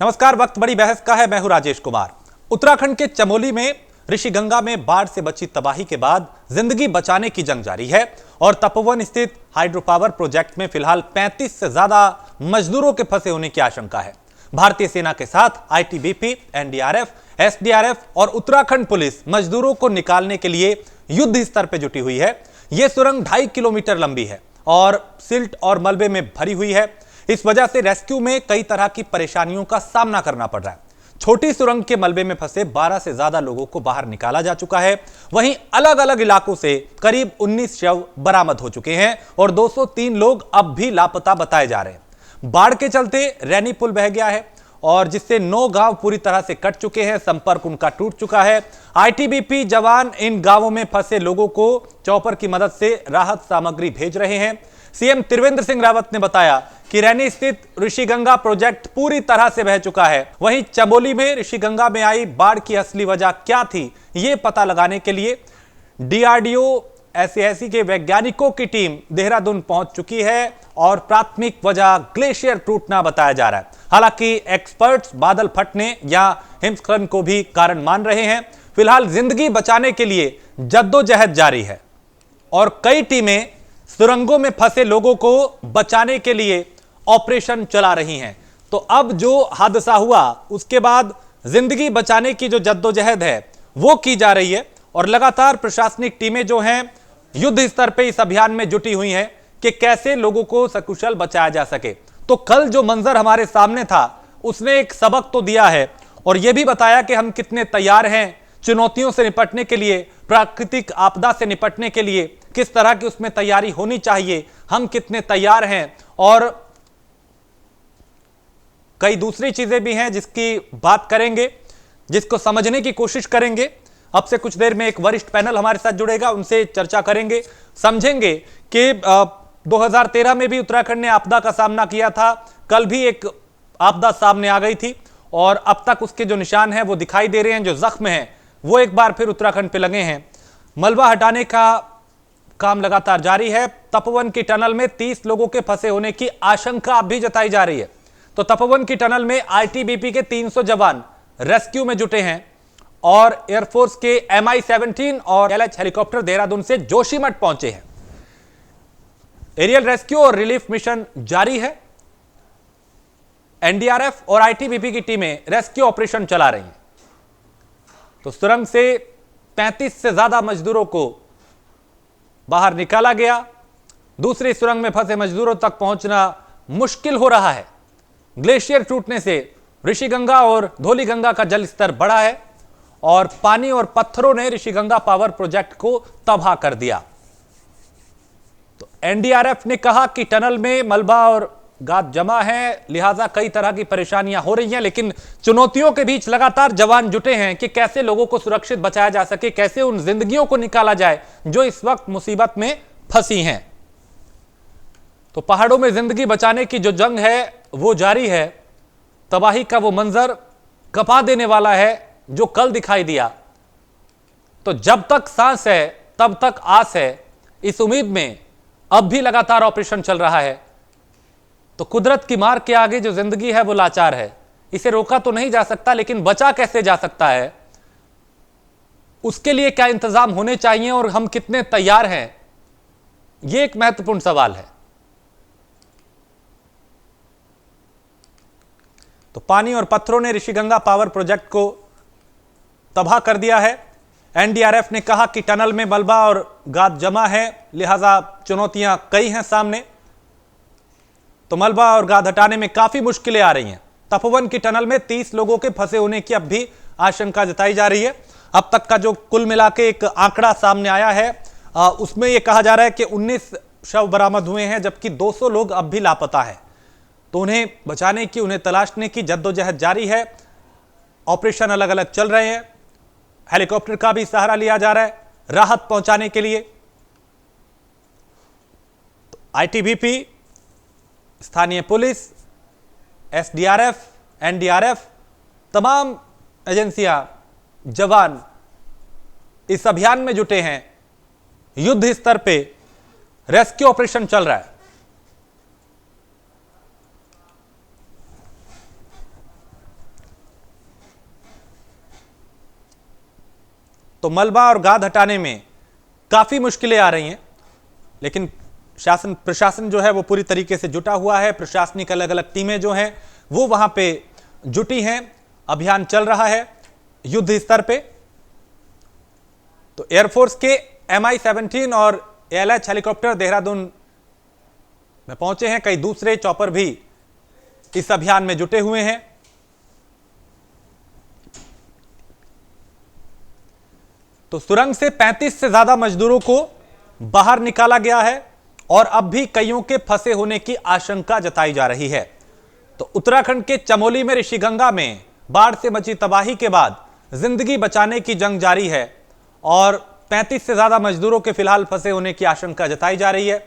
नमस्कार। वक्त बड़ी बहस का है। मैं हूं राजेश कुमार। उत्तराखंड के चमोली में ऋषिगंगा में बाढ़ से बची तबाही के बाद जिंदगी बचाने की जंग जारी है और तपोवन स्थित हाइड्रो पावर प्रोजेक्ट में फिलहाल 35 से ज्यादा मजदूरों के फंसे होने की आशंका है। भारतीय सेना के साथ आईटीबीपी, एनडीआरएफ, एसडीआरएफ और उत्तराखंड पुलिस मजदूरों को निकालने के लिए युद्ध स्तर पर जुटी हुई है। यह सुरंग 2.5 किलोमीटर लंबी है और सिल्ट और मलबे में भरी हुई है। इस वजह से रेस्क्यू में कई तरह की परेशानियों का सामना करना पड़ रहा है। छोटी सुरंग के मलबे में फंसे 12 से ज्यादा लोगों को बाहर निकाला जा चुका है। वहीं अलग अलग इलाकों से करीब 19 शव बरामद हो चुके हैं और 203 लोग अब भी लापता बताए जा रहे हैं। बाढ़ के चलते रैनी पुल बह गया है और जिससे 9 गांव पूरी तरह से कट चुके हैं, संपर्क उनका टूट चुका है। आईटीबीपी जवान इन गांवों में फंसे लोगों को चॉपर की मदद से राहत सामग्री भेज रहे हैं। सीएम त्रिवेंद्र सिंह रावत ने बताया कि रैनी स्थित ऋषिगंगा प्रोजेक्ट पूरी तरह से बह चुका है। वहीं चमोली में ऋषिगंगा में आई बाढ़ की असली वजह क्या थी, यह पता लगाने के लिए डीआरडीओ एसएएसी के वैज्ञानिकों की टीम देहरादून पहुंच चुकी है और प्राथमिक वजह ग्लेशियर टूटना बताया जा रहा है। हालांकि एक्सपर्ट्स बादल फटने या हिमस्खलन को भी कारण मान रहे हैं। फिलहाल जिंदगी बचाने के लिए जद्दोजहद जारी है और कई टीमें सुरंगों में फंसे लोगों को बचाने के लिए ऑपरेशन चला रही हैं। तो अब जो हादसा हुआ उसके बाद जिंदगी बचाने की जो जद्दोजहद है वो की जा रही है और लगातार प्रशासनिक टीमें जो हैं युद्ध स्तर पे इस अभियान में जुटी हुई हैं कि कैसे लोगों को सकुशल बचाया जा सके। तो कल जो मंजर हमारे सामने था उसने एक सबक तो दिया है और यह भी बताया कि हम कितने तैयार हैं चुनौतियों से निपटने के लिए, प्राकृतिक आपदा से निपटने के लिए किस तरह की उसमें तैयारी होनी चाहिए, हम कितने तैयार हैं। और कई दूसरी चीजें भी हैं जिसकी बात करेंगे, जिसको समझने की कोशिश करेंगे। अब से कुछ देर में एक वरिष्ठ पैनल हमारे साथ जुड़ेगा, उनसे चर्चा करेंगे, समझेंगे कि 2013 में भी उत्तराखंड ने आपदा का सामना किया था। कल भी एक आपदा सामने आ गई थी और अब तक उसके जो निशान हैं वो दिखाई दे रहे हैं, जो जख्म हैं वो एक बार फिर उत्तराखंड पे लगे हैं। मलबा हटाने का काम लगातार जारी है। तपोवन की टनल में 30 लोगों के फंसे होने की आशंका अब भी जताई जा रही है। तो तपोवन की टनल में आईटीबीपी के 300 जवान रेस्क्यू में जुटे हैं और एयरफोर्स के MI-17 और LH हेलीकॉप्टर देहरादून से जोशीमठ पहुंचे हैं। एरियल रेस्क्यू और रिलीफ मिशन जारी है। एनडीआरएफ और आईटीबीपी की टीमें रेस्क्यू ऑपरेशन चला रही हैं। तो सुरंग से 35 से ज्यादा मजदूरों को बाहर निकाला गया। दूसरी सुरंग में फंसे मजदूरों तक पहुंचना मुश्किल हो रहा है। ग्लेशियर टूटने से ऋषिगंगा और धौलीगंगा का जल स्तर बढ़ा है और पानी और पत्थरों ने ऋषिगंगा पावर प्रोजेक्ट को तबाह कर दिया। तो एनडीआरएफ ने कहा कि टनल में मलबा और गाद जमा है, लिहाजा कई तरह की परेशानियां हो रही हैं, लेकिन चुनौतियों के बीच लगातार जवान जुटे हैं कि कैसे लोगों को सुरक्षित बचाया जा सके, कैसे उन जिंदगियों को निकाला जाए जो इस वक्त मुसीबत में फंसी हैं। तो पहाड़ों में जिंदगी बचाने की जो जंग है वो जारी है। तबाही का वो मंजर कपा देने वाला है जो कल दिखाई दिया। तो जब तक सांस है तब तक आस है, इस उम्मीद में अब भी लगातार ऑपरेशन चल रहा है। तो कुदरत की मार के आगे जो जिंदगी है वो लाचार है। इसे रोका तो नहीं जा सकता, लेकिन बचा कैसे जा सकता है, उसके लिए क्या इंतजाम होने चाहिए और हम कितने तैयार हैं, यह एक महत्वपूर्ण सवाल है। तो पानी और पत्थरों ने ऋषिगंगा पावर प्रोजेक्ट को तबाह कर दिया है। एनडीआरएफ ने कहा कि टनल में मलबा और गाद जमा है, लिहाजा चुनौतियां कई हैं सामने। तो मलबा और गाद हटाने में काफी मुश्किलें आ रही हैं। तपोवन की टनल में 30 लोगों के फंसे होने की अब भी आशंका जताई जा रही है। अब तक का जो कुल मिला के एक आंकड़ा सामने आया है उसमें यह कहा जा रहा है कि 19 शव बरामद हुए हैं, जबकि 200 लोग अब भी लापता है। तो उन्हें बचाने की, उन्हें तलाशने की जद्दोजहद जारी है। ऑपरेशन अलग अलग चल रहे हैं। हेलीकॉप्टर का भी सहारा लिया जा रहा है राहत पहुंचाने के लिए। तो आईटीबीपी, स्थानीय पुलिस, एसडीआरएफ, एनडीआरएफ, तमाम एजेंसियां, जवान इस अभियान में जुटे हैं। युद्ध स्तर पे रेस्क्यू ऑपरेशन चल रहा है। तो मलबा और गाद हटाने में काफी मुश्किलें आ रही हैं। लेकिन शासन प्रशासन जो है वो पूरी तरीके से जुटा हुआ है। प्रशासनिक अलग अलग टीमें जो हैं वो वहां पे जुटी हैं। अभियान चल रहा है युद्ध स्तर पे। तो एयरफोर्स के MI-17 और ALH हेलीकॉप्टर देहरादून में पहुंचे हैं। कई दूसरे चॉपर भी इस अभियान में जुटे हुए हैं। तो सुरंग से 35 से ज्यादा मजदूरों को बाहर निकाला गया है और अब भी कईयों के फंसे होने की आशंका जताई जा रही है। तो उत्तराखंड के चमोली में ऋषिगंगा में बाढ़ से मची तबाही के बाद जिंदगी बचाने की जंग जारी है और 35 से ज्यादा मजदूरों के फिलहाल फंसे होने की आशंका जताई जा रही है।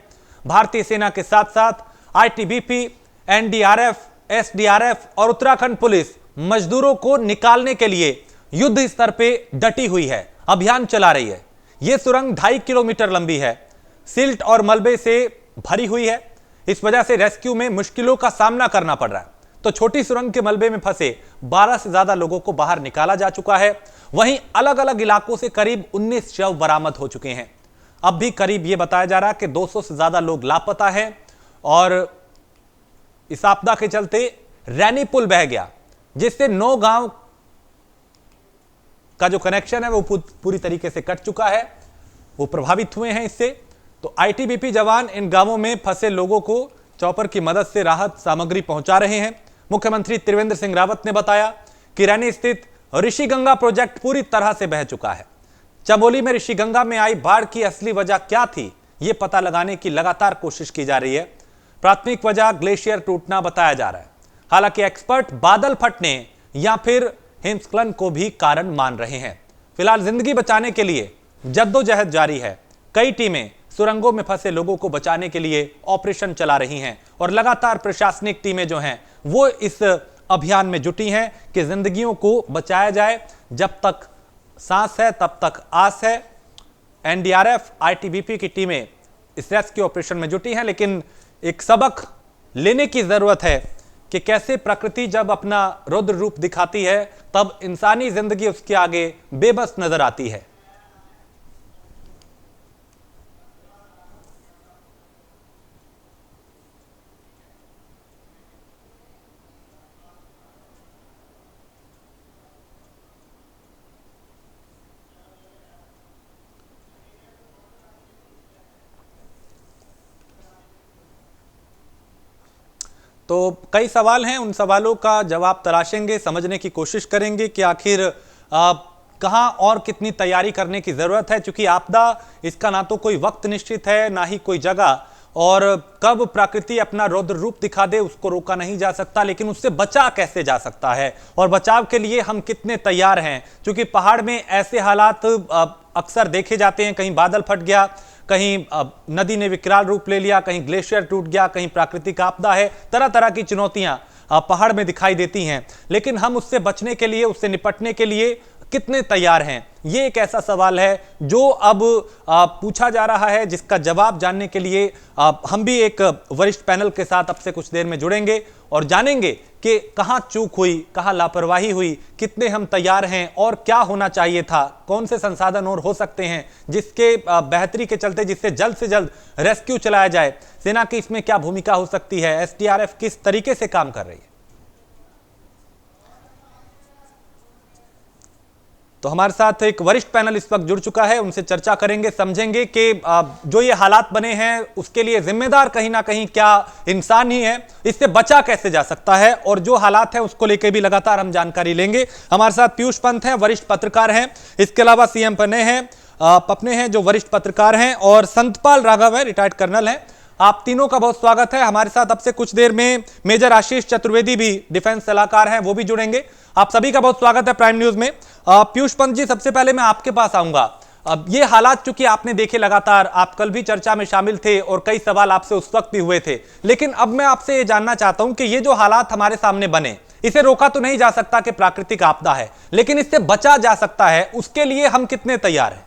भारतीय सेना के साथ साथ ITBP, NDRF, SDRF और उत्तराखंड पुलिस मजदूरों को निकालने के लिए युद्ध स्तर पे डटी हुई है, अभियान चला रही है। यह सुरंग 2.5 किलोमीटर लंबी है, सिल्ट और मलबे से भरी हुई है। इस वजह से रेस्क्यू में मुश्किलों का सामना करना पड़ रहा है। तो छोटी सुरंग के मलबे में फंसे 12 से ज्यादा लोगों को बाहर निकाला जा चुका है। वहीं अलग अलग इलाकों से करीब 19 शव बरामद हो चुके हैं। अब भी करीब यह बताया जा रहा है कि 200 से ज्यादा लोग लापता हैं और इस आपदा के चलते रैनी पुल बह गया, जिससे 9 गांव का जो कनेक्शन है वो पूरी तरीके से कट चुका है। वो प्रभावित हुए हैं इससे। तो ITBP जवान इन गांवों में फंसे लोगों को चॉपर की मदद से राहत सामग्री पहुंचा रहे हैं। मुख्यमंत्री त्रिवेंद्र सिंह रावत ने बताया कि रैनी स्थित ऋषिगंगा प्रोजेक्ट पूरी तरह से बह चुका है। चमोली में ऋषिगंगा में आई बाढ़ की असली वजह क्या थी, यह पता लगाने की लगातार कोशिश की जा रही है। प्राथमिक वजह ग्लेशियर टूटना बताया जा रहा है। हालांकि एक्सपर्ट बादल फटने या फिर हिमस्खलन को भी कारण मान रहे हैं। फिलहाल जिंदगी बचाने के लिए जद्दोजहद जारी है। कई टीमें सुरंगों में फंसे लोगों को बचाने के लिए ऑपरेशन चला रही हैं और लगातार प्रशासनिक टीमें जो हैं वो इस अभियान में जुटी हैं कि जिंदगियों को बचाया जाए। जब तक सांस है तब तक आस है। NDRF, ITBP की टीमें इस रेस्क्यू ऑपरेशन में जुटी हैं, लेकिन एक सबक लेने की जरूरत है कि कैसे प्रकृति जब अपना रौद्र रूप दिखाती है तब इंसानी जिंदगी उसके आगे बेबस नजर आती है। तो कई सवाल हैं, उन सवालों का जवाब तलाशेंगे, समझने की कोशिश करेंगे कि आखिर कहां और कितनी तैयारी करने की जरूरत है। क्योंकि आपदा इसका ना तो कोई वक्त निश्चित है ना ही कोई जगह, और कब प्रकृति अपना रौद्र रूप दिखा दे उसको रोका नहीं जा सकता, लेकिन उससे बचा कैसे जा सकता है और बचाव के लिए हम कितने तैयार हैं। क्योंकि पहाड़ में ऐसे हालात अक्सर देखे जाते हैं, कहीं बादल फट गया, कहीं नदी ने विकराल रूप ले लिया, कहीं ग्लेशियर टूट गया, कहीं प्राकृतिक आपदा है। तरह तरह की चुनौतियां पहाड़ में दिखाई देती हैं, लेकिन हम उससे बचने के लिए, उससे निपटने के लिए कितने तैयार हैं, ये एक ऐसा सवाल है जो अब पूछा जा रहा है, जिसका जवाब जानने के लिए हम भी एक वरिष्ठ पैनल के साथ अब से कुछ देर में जुड़ेंगे और जानेंगे कि कहां चूक हुई, कहां लापरवाही हुई, कितने हम तैयार हैं और क्या होना चाहिए था, कौन से संसाधन और हो सकते हैं जिसके बेहतरी के चलते जिससे जल्द से जल्द रेस्क्यू चलाया जाए। सेना की इसमें क्या भूमिका हो सकती है, SDRF किस तरीके से काम कर रही है। तो हमारे साथ एक वरिष्ठ पैनल इस वक्त जुड़ चुका है, उनसे चर्चा करेंगे, समझेंगे कि जो ये हालात बने हैं उसके लिए जिम्मेदार कहीं ना कहीं क्या इंसान ही है, इससे बचा कैसे जा सकता है, और जो हालात हैं उसको लेकर भी लगातार हम जानकारी लेंगे। हमारे साथ पीयूष पंत हैं, वरिष्ठ पत्रकार हैं, इसके अलावा CM पन्ने हैं, पपने हैं जो वरिष्ठ पत्रकार हैं, और संतपाल राघव है, रिटायर्ड कर्नल हैं। आप तीनों का बहुत स्वागत है। हमारे साथ अब से कुछ देर में मेजर आशीष चतुर्वेदी भी डिफेंस सलाहकार हैं, वो भी जुड़ेंगे। आप सभी का बहुत स्वागत है प्राइम न्यूज में। पीयूष पंत जी, सबसे पहले मैं आपके पास आऊंगा। अब ये हालात चूंकि आपने देखे लगातार, आप कल भी चर्चा में शामिल थे और कई सवाल आपसे उस वक्त भी हुए थे, लेकिन अब मैं आपसे ये जानना चाहता हूं कि ये जो हालात हमारे सामने बने, इसे रोका तो नहीं जा सकता कि प्राकृतिक आपदा है, लेकिन इससे बचा जा सकता है, उसके लिए हम कितने तैयार हैं?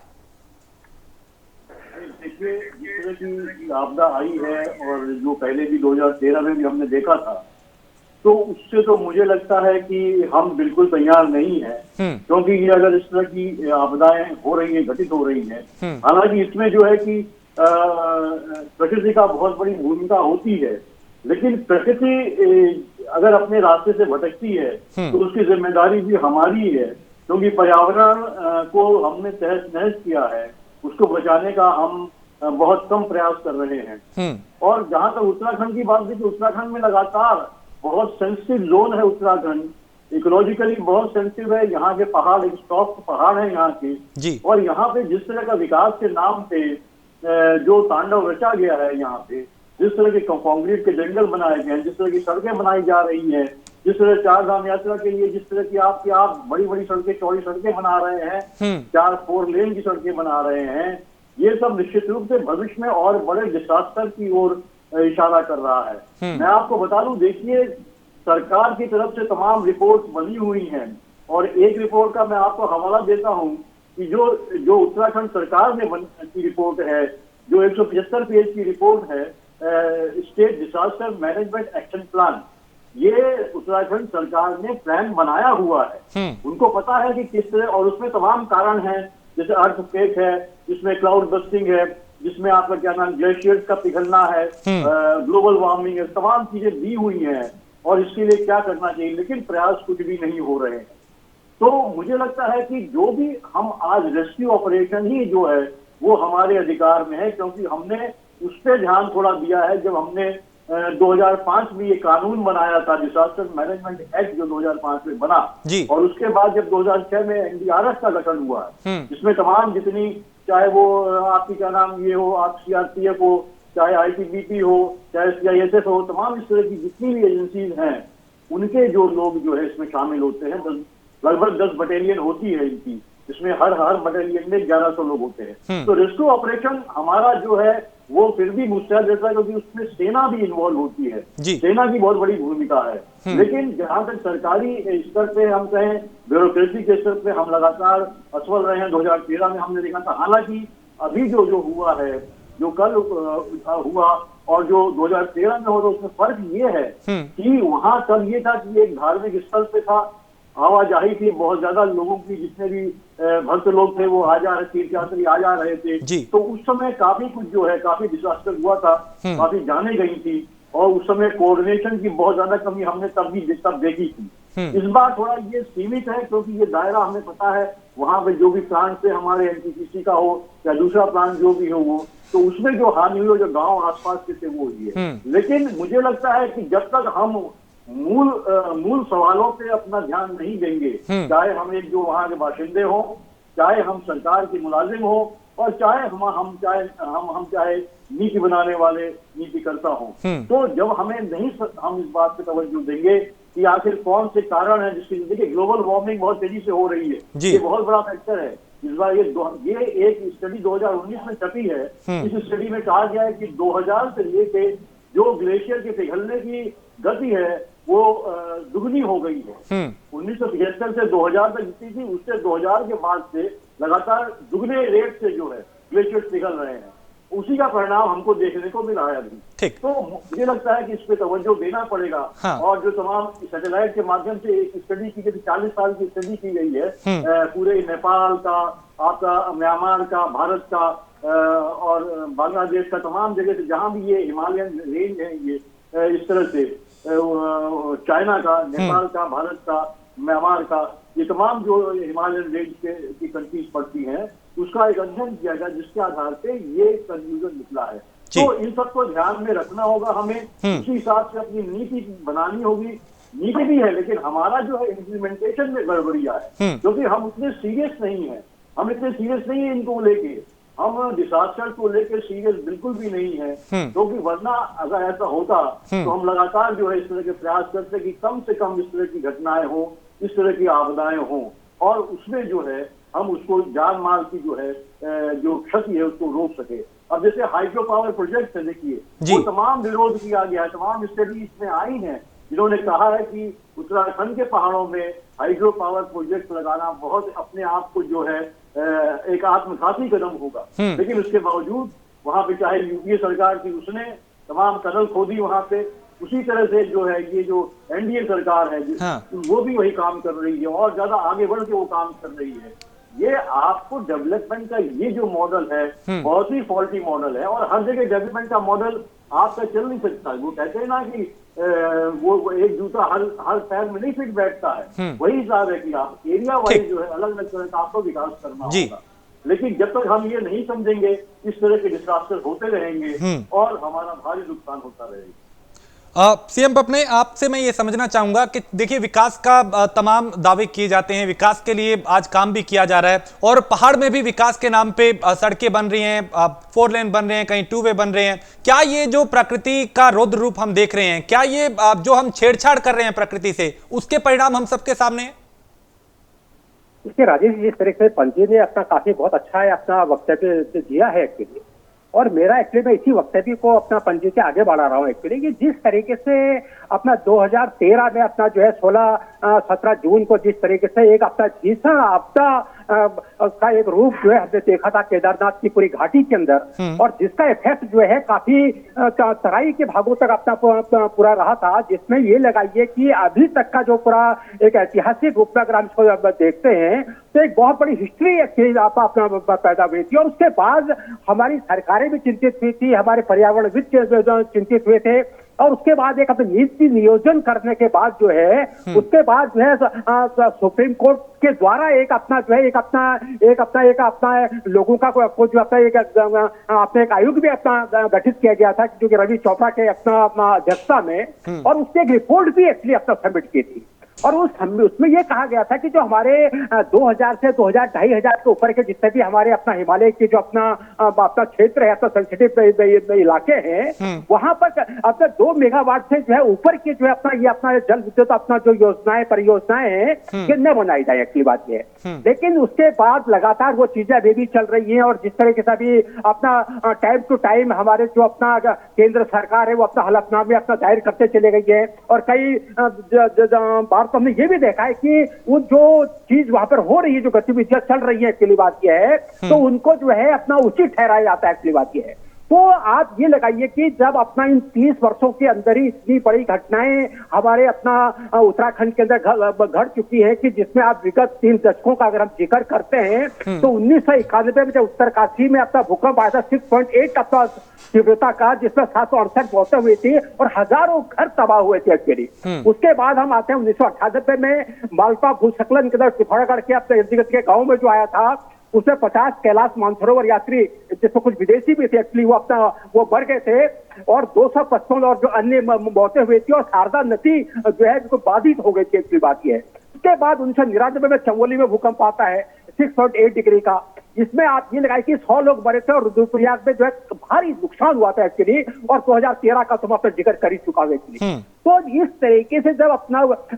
देखिए, जिस तरह की आपदा आई है और जो पहले भी 2013 में भी हमने देखा था तो उससे तो मुझे लगता है कि हम बिल्कुल तैयार नहीं है, क्योंकि ये अगर इस तरह की आपदाएं हो रही हैं, घटित हो रही हैं, हालांकि इसमें जो है कि प्रकृति का बहुत बड़ी भूमिका होती है, लेकिन प्रकृति अगर अपने रास्ते से भटकती है तो उसकी जिम्मेदारी भी हमारी है, क्योंकि पर्यावरण को हमने तहस नहस किया है, उसको बचाने का हम बहुत कम प्रयास कर रहे हैं। और जहां तक उत्तराखंड की बात की, तो उत्तराखंड में लगातार बहुत सेंसिटिव जोन है उत्तराखंड, इकोलॉजिकली बहुत सेंसिटिव है। यहाँ के पहाड़, एक सॉफ्ट पहाड़ है यहाँ के, और यहाँ पे जिस तरह का विकास के नाम पे जो तांडव रचा गया है, यहाँ पे जिस तरह के कंक्रीट के जंगल बनाए गए हैं, जिस तरह की सड़कें बनाई जा रही हैं, जिस तरह चार धाम यात्रा के लिए जिस तरह की आप बड़ी बड़ी सड़कें, चौड़ी सड़कें बना रहे हैं, 4 लेन की सड़कें बना रहे हैं, ये सब निश्चित रूप से भविष्य में और बड़े डिजास्टर की ओर इशारा कर रहा है। मैं आपको बता दूं, देखिए सरकार की तरफ से तमाम रिपोर्ट बनी हुई हैं, और एक रिपोर्ट का मैं आपको हवाला देता हूं कि जो उत्तराखंड सरकार ने की रिपोर्ट है, जो 175 पेज की रिपोर्ट है, state disaster management action plan, ये उत्तराखंड सरकार ने प्लान बनाया हुआ है। उनको पता है कि किस तरह, और उसमें तमाम कारण हैं, जैसे अर्थक्वेक है, जिसमें क्लाउड बस्टिंग है, जिसमें आपका क्या नाम ग्लेशियर्स का पिघलना है, ग्लोबल वार्मिंग है, तमाम चीजें दी हुई हैं, और इसके लिए क्या करना चाहिए, लेकिन प्रयास कुछ भी नहीं हो रहे हैं। तो मुझे लगता है कि जो भी हम आज रेस्क्यू ऑपरेशन ही जो है वो हमारे अधिकार में है, क्योंकि हमने उस पर ध्यान थोड़ा दिया है। जब हमने 2005 में ये कानून बनाया था, डिजास्टर मैनेजमेंट एक्ट जो 2005 में बना, और उसके बाद जब 2006 में एनडीआरएफ का गठन हुआ, जिसमें तमाम जितनी, चाहे वो आपकी क्या नाम ये हो, आप सीआरपीएफ हो, चाहे आईटीबीपी हो, चाहे सीआईएसएफ हो, तमाम इस तरह की जितनी भी एजेंसीज हैं, उनके जो लोग जो है इसमें शामिल होते हैं। लगभग 10 बटालियन होती है इनकी, जिसमें हर बटालियन में 1100 लोग होते हैं। तो रेस्क्यू ऑपरेशन हमारा जो है वो फिर भी मुस्तैद रहता है, क्योंकि उसमें सेना भी इन्वॉल्व होती है, सेना की बहुत बड़ी भूमिका है। लेकिन जहां तक सरकारी स्तर पे हम कहें, ब्यूरोक्रेसी के स्तर पे हम लगातार असफल रहे हैं। 2013 में हमने देखा था, हालांकि अभी जो हुआ है, जो कल हुआ और जो 2013 में हो, तो उसमें फर्क ये है कि वहां तब ये था कि एक धार्मिक स्थल पे था, आवाजाही थी, बहुत ज्यादा लोगों की, जितने भी भक्त लोग थे वो आ जा रहे, तीर्थयात्री आ जा रहे थे। तो उस समय काफी कुछ जो है, काफी डिजास्टर हुआ था, काफी जाने गई थी, और उस समय कोऑर्डिनेशन की बहुत ज्यादा कमी हमने तब देखी थी। इस बार थोड़ा ये सीमित है, क्योंकि ये दायरा हमें पता है, वहां पे जो भी प्लांट से हमारे एनटीपीसी का हो या दूसरा प्लांट जो भी हो, वो तो उसमें जो हानि हुई, जो गांव आसपास के थे वो हुई है। लेकिन मुझे लगता है कि जब तक हम मूल सवालों पे अपना ध्यान नहीं देंगे, चाहे हम एक जो वहां के बाशिंदे हों, चाहे हम सरकार के मुलाजिम हो, और चाहे हम चाहे नीति बनाने वाले नीतिकर्ता हों, तो जब हम इस बात पे तवज्जो देंगे कि आखिर कौन से कारण है जिसकी, देखिए ग्लोबल वार्मिंग बहुत तेजी से हो रही है, ये बहुत बड़ा फैक्टर है। इस बार ये एक स्टडी 2019 में छपी है। इस स्टडी में कहा गया है कि 2000 से लेके जो ग्लेशियर के पिघलने की गति है वो दुगनी हो गई है। 1975 से 2000 तक जितनी थी, उससे 2000 के बाद से लगातार दुगने रेट से जो है ग्लेशियर पिघल रहे हैं। उसी का परिणाम हमको देखने को मिला है अभी। तो मुझे लगता है कि इस पे तवज्जो देना पड़ेगा। और जो तमाम सैटेलाइट के माध्यम से एक स्टडी की गई, 40 साल की स्टडी की गई है, पूरे नेपाल का, आपका म्यांमार का, भारत का और बांग्लादेश का, तमाम जगह से जहां भी ये हिमालयन रेंज है, ये इस तरह से चाइना का, नेपाल का, भारत का, म्यांमार का, ये तमाम जो हिमालयन रेंज की कंट्रीज पड़ती हैं, उसका एक अध्ययन किया गया, जिसके आधार पे ये कंक्लूजन निकला है। तो इन सबको ध्यान में रखना होगा हमें, उसी हिसाब से अपनी नीति बनानी होगी। नीति भी है, लेकिन हमारा जो है इम्प्लीमेंटेशन में गड़बड़िया है, क्योंकि हम उतने सीरियस नहीं है, इनको लेके, हम डिजास्टर को लेकर सीरियस बिल्कुल भी नहीं है। क्योंकि वरना अगर ऐसा होता तो हम लगातार जो है इस तरह के प्रयास करते कि कम से कम इस तरह की घटनाएं हो, इस तरह की आपदाएं हो, और उसमें जो है हम उसको जान माल की जो है जो क्षति है उसको रोक सके। अब जैसे हाइड्रो पावर प्रोजेक्ट है, देखिए वो तमाम विरोध किया गया है, तमाम स्टडी इसमें आई है, जिन्होंने कहा है कि उत्तराखंड के पहाड़ों में हाइड्रो पावर प्रोजेक्ट लगाना बहुत अपने आप को जो है एक आत्मघाती कदम होगा। लेकिन उसके बावजूद वहां पे चाहे यूपीए सरकार की, उसने तमाम टनल खोदी वहां पे, उसी तरह से जो है ये जो एनडीए सरकार है वो भी वही काम कर रही है और ज्यादा आगे बढ़ के वो काम कर रही है। ये आपको डेवलपमेंट का ये जो मॉडल है बहुत ही फॉल्टी मॉडल है और हर जगह डेवलपमेंट का मॉडल आपका चल नहीं सकता। वो कहते हैं ना कि वो एक जूता हर पैर में नहीं फिट बैठता है, वही हिसाब है कि आप एरिया वाइज जो है अलग अलग तरह का आपको विकास करना होगा। लेकिन जब तक हम ये नहीं समझेंगे इस तरह के डिजास्टर होते रहेंगे और हमारा भारी नुकसान होता रहेगा। सीएम अपने आपसे मैं ये समझना चाहूंगा कि देखिए विकास का तमाम दावे किए जाते हैं, विकास के लिए आज काम भी किया जा रहा है और पहाड़ में भी विकास के नाम पे सड़कें बन रही हैं, 4 लेन बन रहे हैं, कहीं 2 वे बन रहे हैं। क्या ये जो प्रकृति का रौद्र रूप हम देख रहे हैं, क्या ये जो हम छेड़छाड़ कर रहे हैं प्रकृति से, उसके परिणाम हम सबके सामने हैं? इसके राजेश जिस तरह से पंजे ने अपना काफी बहुत अच्छा है अपना वक्तव्य दिया है एक्चुअली, और मेरा एक्चुअली मैं इसी वक्तव्य को अपना पंजे से आगे बढ़ा रहा हूँ एक्चुअली कि जिस तरीके से अपना 2013 में अपना जो है 16-17 जून को जिस तरीके से एक अपना भीषण आपदा का एक रूप जो है हमने देखा था केदारनाथ की पूरी घाटी के अंदर, और जिसका इफेक्ट जो है काफी तराई के भागों तक अपना पूरा रहा था, जिसमें ये लगाइए कि अभी तक का जो पूरा एक ऐतिहासिक रूप में अगर हम इसको देखते हैं तो एक बहुत बड़ी हिस्ट्री अपना पैदा हुई थी। और उसके बाद हमारी सरकारें भी चिंतित हुई थी, हमारे पर्यावरणविद चिंतित हुए थे, और उसके बाद एक अपने नीति नियोजन करने के बाद जो है उसके बाद जो है सुप्रीम कोर्ट के द्वारा एक अपना जो है एक अपना लोगों का को जो अपना एक आयोग भी अपना गठित किया गया था जो कि रवि चोपड़ा के अपना अध्यक्षता में, और उसने एक रिपोर्ट भी एक्चुअली अपना सबमिट की थी। और उसमें यह कहा गया था कि जो हमारे 2000 से 2000-2500 के ऊपर के जितने भी हमारे अपना हिमालय के जो अपना क्षेत्र है, अपना सेंसिटिव इलाके हैं, वहां पर अपना 2 मेगावाट से जो है ऊपर के जो है अपना ये अपना जल विद्युत अपना जो परियोजनाएं हैं ये न बनाई जाए, एक्चुअली बात ये है। लेकिन उसके बाद लगातार वो चीजें अभी भी चल रही है, और जिस तरीके से अभी अपना टाइम टू टाइम हमारे जो अपना केंद्र सरकार है वो अपना हलफनामे अपना दायर करते चले गई है, और कई बार तो हमने ये भी देखा है कि वो जो चीज वहां पर हो रही है, जो गतिविधियां चल रही है, एक्चुअली बात यह है तो उनको जो है अपना उचित ठहराया जाता है, एक्चुअली बात यह है। तो आप ये लगाइए कि जब अपना इन 30 वर्षों के अंदर ही इतनी बड़ी घटनाएं हमारे अपना उत्तराखंड के अंदर घट चुकी है कि जिसमें आप विगत 3 दशकों का अगर हम जिक्र करते हैं तो 1991 में जब उत्तरकाशी में अपना भूकंप आया था 6.8 अपना तीव्रता का, जिसमें 768 मौतें हुई थी और हजारों घर तबाह हुए थे एक्चुअली। उसके बाद हम आते हैं 1998 में मालपा भूस्खलन के अंदर पिथौरागढ़ के अपने इर्द गिर्द के गाँव में जो आया था, उसमें 50 कैलाश मानसरोवर यात्री जिसमें कुछ विदेशी भी थे एक्चुअली वो बढ़ गए थे, और 255 और जो अन्य मौतें हुई थी, और शारदा नदी जो है बाधित हो गई थी, एक्चुअली बात यह है। उसके बाद 1999 में चमोली में भूकंप आता है 6.8 डिग्री का, जिसमें आप ये लगाए कि 100 लोग मरे थे और रुद्रप्रयाग में जो है भारी नुकसान हुआ था एक्चुअली, और 2013 का तुम अपना जिक्र कर ही चुका है एक्चुअली। तो इस तरीके से जब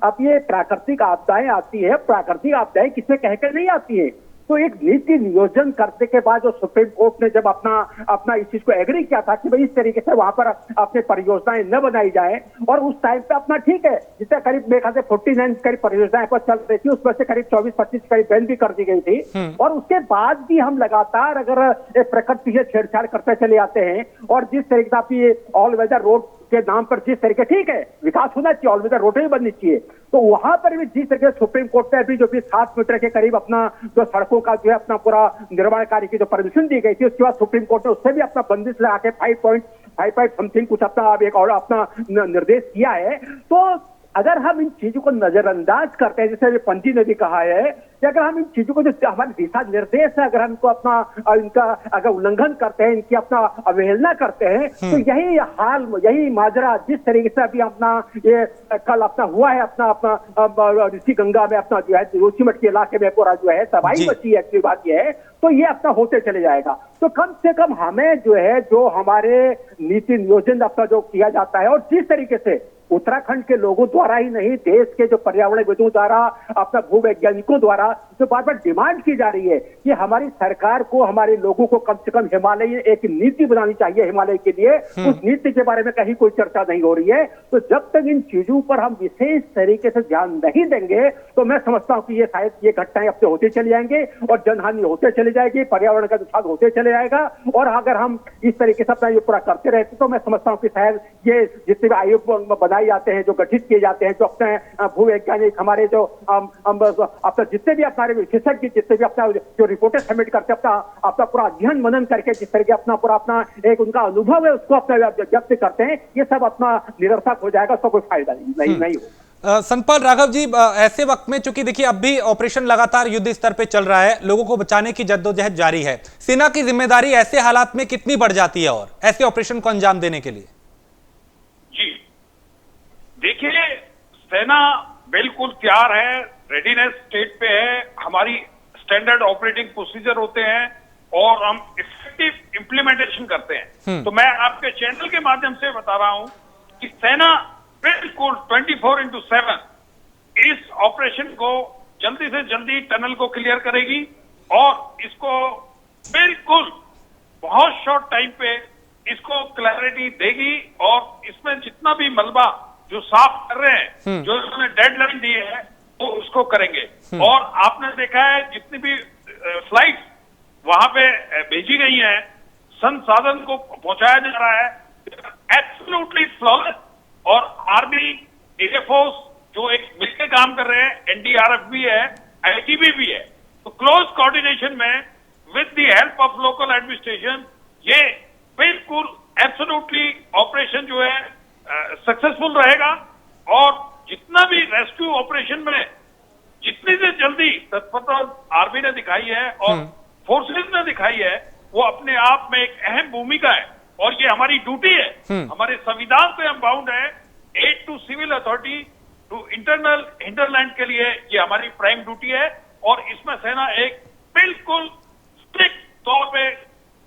अब ये प्राकृतिक आपदाएं आती है, प्राकृतिक आपदाएं किसमें कहकर नहीं आती है, तो एक नीति नियोजन करने के बाद जो सुप्रीम कोर्ट ने जब अपना इस चीज को एग्री किया था कि भाई इस तरीके से वहां पर अपने परियोजनाएं न बनाई जाए, और उस टाइम पे अपना ठीक है जिससे करीब मेरे ख्याल से 49 करीब परियोजनाएं पर चल रही थी, उसमें से करीब 24-25 करीब बैन भी कर दी गई थी। और उसके बाद भी हम लगातार अगर प्रकृति से छेड़छाड़ करते चले आते हैं, और जिस तरीके से आप ये ऑल वेदर रोड के नाम पर जिस तरीके ठीक है विकास होना चाहिए, ऑल वेदर रोडें भी बननी चाहिए, तो वहां पर भी जिस तरीके सुप्रीम कोर्ट ने अभी जो भी 7 मीटर के करीब अपना जो सड़कों का जो है अपना पूरा निर्माण कार्य की जो परमिशन दी गई थी, उसके बाद सुप्रीम कोर्ट ने उससे भी अपना बंदिश लगा के 5.55 समथिंग कुछ अपना एक और अपना निर्देश किया है। तो अगर हम इन चीजों को नजरअंदाज करते हैं, जैसे पंजी ने भी कहा है कि अगर हम इन चीजों को जो हमारे दिशा निर्देश है अगर हमको अपना इनका अगर उल्लंघन करते हैं, इनकी अपना अवहेलना करते हैं, तो यही माजरा जिस तरीके से अभी अपना ये कल अपना हुआ है अपना ऋषि गंगा में अपना जो है जोशीमठ के इलाके में पूरा जो है तबाही मची है, एक्चुअली बात यह है, तो ये अपना होते चले जाएगा। तो कम से कम हमें जो है जो हमारे नीति नियोजन अपना जो किया जाता है, और जिस तरीके से उत्तराखंड के लोगों द्वारा ही नहीं, देश के जो पर्यावरणविदों द्वारा, अपना भूवैज्ञानिकों द्वारा जो बार बार डिमांड की जा रही है कि हमारी सरकार को, हमारे लोगों को कम से कम हिमालय एक नीति बनानी चाहिए हिमालय के लिए। उस नीति के बारे में कहीं कोई चर्चा नहीं हो रही है। तो जब तक इन चीजों पर हम विशेष तरीके से ध्यान नहीं देंगे तो मैं समझता हूं कि ये शायद ये घटनाएं अपने होते चले जाएंगे और जनहानि होते चले जाएगी, पर्यावरण का नुकसान होते चले जाएगा। और अगर हम इस तरीके से अपना ये पूरा करते रहते तो मैं समझता हूं कि शायद ये जितने भी आयोग बनाए जाते हैं, जो गठित किए जाते हैं, जो अपने भूवैज्ञानिक, हमारे जो अपना जितने भी हमारे विशेषज्ञ, जितने भी अपना जो रिपोर्टें सबमिट करते अपना अपना पूरा अध्ययन मनन करके जिस तरह के अपना पूरा अपना एक उनका अनुभव है उसको अपना व्यक्त करते हैं, ये सब अपना निरर्थक हो जाएगा, उसका कोई फायदा नहीं होगा। सतपाल राघव जी, ऐसे वक्त में चूंकि देखिए अब भी ऑपरेशन लगातार युद्ध स्तर पे चल रहा है, लोगों को बचाने की जद्दोजहद जारी है, सेना की जिम्मेदारी ऐसे हालात में कितनी बढ़ जाती है और ऐसे ऑपरेशन को अंजाम देने के लिए? जी देखिए, सेना बिल्कुल तैयार है, रेडीनेस स्टेट पे है, हमारी स्टैंडर्ड ऑपरेटिंग प्रोसीजर होते हैं और हम इफेक्टिव इंप्लीमेंटेशन करते हैं। तो मैं आपके चैनल के माध्यम से बता रहा हूं कि सेना बिल्कुल 24/7 इस ऑपरेशन को जल्दी से जल्दी टनल को क्लियर करेगी और इसको बिल्कुल बहुत शॉर्ट टाइम पे इसको क्लैरिटी देगी और इसमें जितना भी मलबा जो साफ कर रहे हैं, जो उन्होंने डेडलाइन दी है, वो उसको करेंगे। और आपने देखा है जितनी भी फ्लाइट वहां पे भेजी गई हैं, संसाधन को पहुंचाया जा रहा है एब्सोल्युटली फ्लॉलेस। और आर्मी, एयरफोर्स जो एक मिलकर काम कर रहे हैं, एनडीआरएफ भी है, आईटीबी भी है, तो क्लोज कोऑर्डिनेशन में with the help of local administration ये बिल्कुल एब्सोल्युटली ऑपरेशन जो है सक्सेसफुल रहेगा। और जितना भी रेस्क्यू ऑपरेशन में जितनी से जल्दी तत्परता आर्मी ने दिखाई है और फोर्सेस ने दिखाई है, वो अपने आप में एक अहम भूमिका है और ये हमारी ड्यूटी है। हमारे संविधान पे हम बाउंड है, aid to civil authority to internal hinterland के लिए ये हमारी प्राइम ड्यूटी है। और इसमें सेना एक बिल्कुल स्ट्रिक्ट तौर पे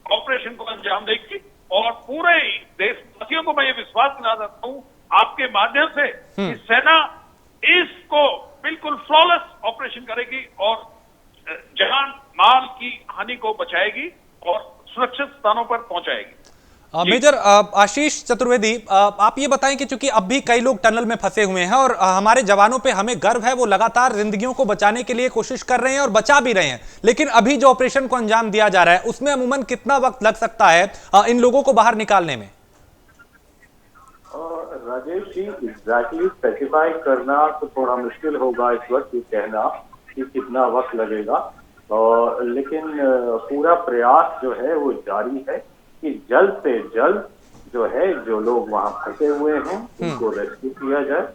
ऑपरेशन को अंजाम देगी और पूरे देशवासियों को मैं ये विश्वास दिला देता हूं आपके माध्यम से कि सेना इसको बिल्कुल फ्लॉलेस ऑपरेशन करेगी और जान माल की हानि को बचाएगी और सुरक्षित स्थानों पर पहुंचाएगी। मेजर आशीष चतुर्वेदी, आप ये बताएं कि चूंकि अब भी कई लोग टनल में फंसे हुए हैं और हमारे जवानों पे हमें गर्व है, वो लगातार जिंदगियों को बचाने के लिए कोशिश कर रहे हैं और बचा भी रहे हैं, लेकिन अभी जो ऑपरेशन को अंजाम दिया जा रहा है उसमें अमूमन कितना वक्त लग सकता है इन लोगों को बाहर निकालने में? राजेश जी, एग्जैक्टली स्पेसिफाई करना तो थोड़ा मुश्किल होगा इस वक्त ये कहना कि कितना वक्त लगेगा, लेकिन पूरा प्रयास जो है वो जारी है कि जल्द से जल्द जो है जो लोग वहां फंसे हुए हैं उनको रेस्क्यू किया जाए।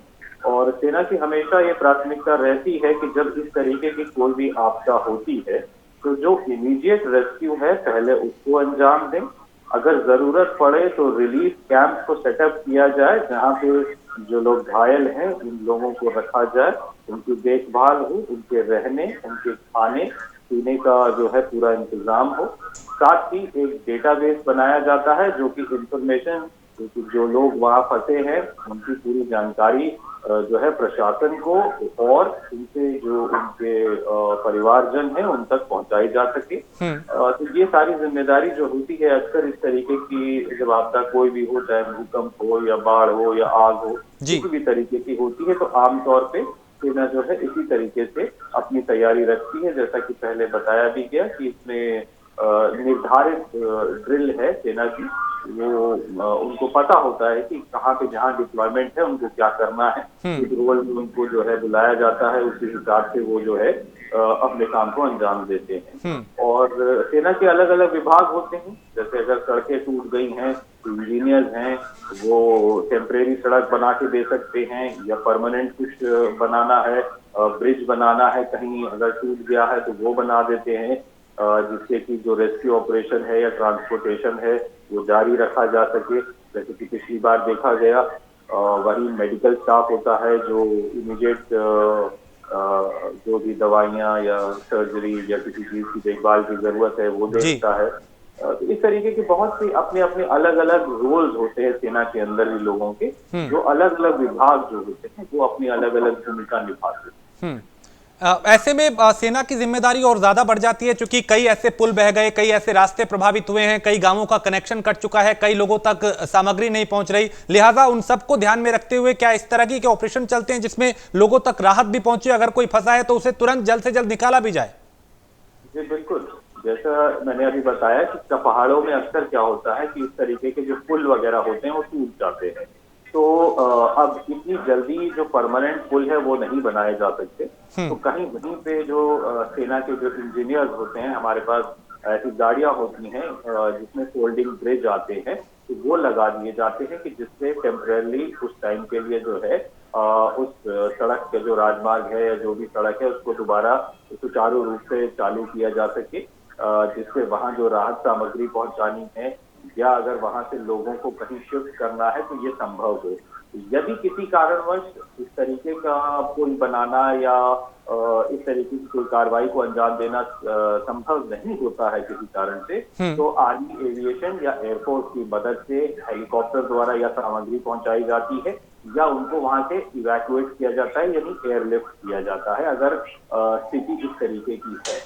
और सेना की हमेशा ये प्राथमिकता रहती है कि जब इस तरीके की कोई भी आपदा होती है तो जो इमीडिएट रेस्क्यू है पहले उसको अंजाम दें। अगर जरूरत पड़े तो रिलीफ कैंप को सेटअप किया जाए जहां पे जो लोग घायल हैं उन लोगों को रखा जाए, उनकी देखभाल हो, उनके रहने, उनके खाने पीने का जो है पूरा इंतजाम हो। साथ ही एक डेटाबेस बनाया जाता है जो कि इंफॉर्मेशन जो लोग वहां फंसे हैं उनकी पूरी जानकारी जो है प्रशासन को और उनसे जो उनके परिवारजन हैं उन तक पहुंचाई जा सके। तो ये सारी जिम्मेदारी जो होती है अक्सर इस तरीके की जब आपदा कोई भी हो, चाहे भूकंप हो या बाढ़ हो या आग हो, किसी भी तरीके की होती है, तो आमतौर पे सेना जो है इसी तरीके से अपनी तैयारी रखती है। जैसा कि पहले बताया भी गया कि इसमें निर्धारित ड्रिल है सेना की, वो उनको पता होता है कि कहाँ पे जहाँ डिप्लॉयमेंट है उनको क्या करना है, इस रोल में उनको जो है बुलाया जाता है, उसी हिसाब से वो जो है अपने काम को अंजाम देते हैं। और सेना के अलग अलग विभाग होते हैं, जैसे अगर सड़कें टूट गई हैं, इंजीनियर्स हैं, वो टेम्परेरी सड़क बना के दे सकते हैं या परमानेंट कुछ बनाना है, ब्रिज बनाना है, कहीं अगर टूट गया है तो वो बना देते हैं, जिससे कि जो रेस्क्यू ऑपरेशन है या ट्रांसपोर्टेशन है वो जारी रखा जा सके। जैसे कि पिछली बार देखा गया वही मेडिकल स्टाफ होता है जो इमीडिएट जो भी दवाइयाँ या सर्जरी या किसी चीज की देखभाल की जरूरत है वो देखता है। तो इस तरीके की बहुत सी अपने अपने अलग अलग रोल्स होते हैं सेना के अंदर भी लोगों के, जो अलग अलग विभाग जो होते हैं वो अपनी अलग अलग भूमिका निभाते हैं। ऐसे में सेना की जिम्मेदारी और ज्यादा बढ़ जाती है, क्योंकि कई ऐसे पुल बह गए, कई ऐसे रास्ते प्रभावित हुए हैं, कई गांवों का कनेक्शन कट चुका है, कई लोगों तक सामग्री नहीं पहुंच रही। लिहाजा उन सबको ध्यान में रखते हुए क्या इस तरह के ऑपरेशन चलते हैं जिसमें लोगों तक राहत भी पहुंचे, अगर कोई फंसा है तो उसे तुरंत जल्द से जल्द निकाला भी जाए? जी बिल्कुल, जैसा मैंने अभी बताया कि पहाड़ों में अक्सर क्या होता है कि इस तरीके के जो पुल वगैरह होते हैं वो टूट जाते हैं, तो अब इतनी जल्दी जो परमानेंट पुल है वो नहीं बनाए जा सकते। तो कहीं वहीं पे जो सेना के जो इंजीनियर्स होते हैं, हमारे पास ऐसी गाड़ियां होती हैं जिसमें फोल्डिंग ब्रिज आते हैं, तो वो लगा दिए जाते हैं कि जिससे टेम्परेली उस टाइम के लिए जो है उस सड़क के जो राजमार्ग है या जो भी सड़क है उसको दोबारा सुचारू रूप से चालू किया जा सके, जिससे वहां जो राहत सामग्री पहुंचानी है या अगर वहां से लोगों को कहीं शिफ्ट करना है तो ये संभव हो। यदि किसी कारणवश इस तरीके का पुल बनाना या इस तरीके की कोई कार्रवाई को अंजाम देना संभव नहीं होता है किसी कारण से, तो आर्मी एविएशन या एयरफोर्स की मदद से हेलीकॉप्टर द्वारा या सामग्री पहुंचाई जाती है या उनको वहां से इवैक्यूएट किया जाता है, यानी एयरलिफ्ट किया जाता है अगर स्थिति इस तरीके की है।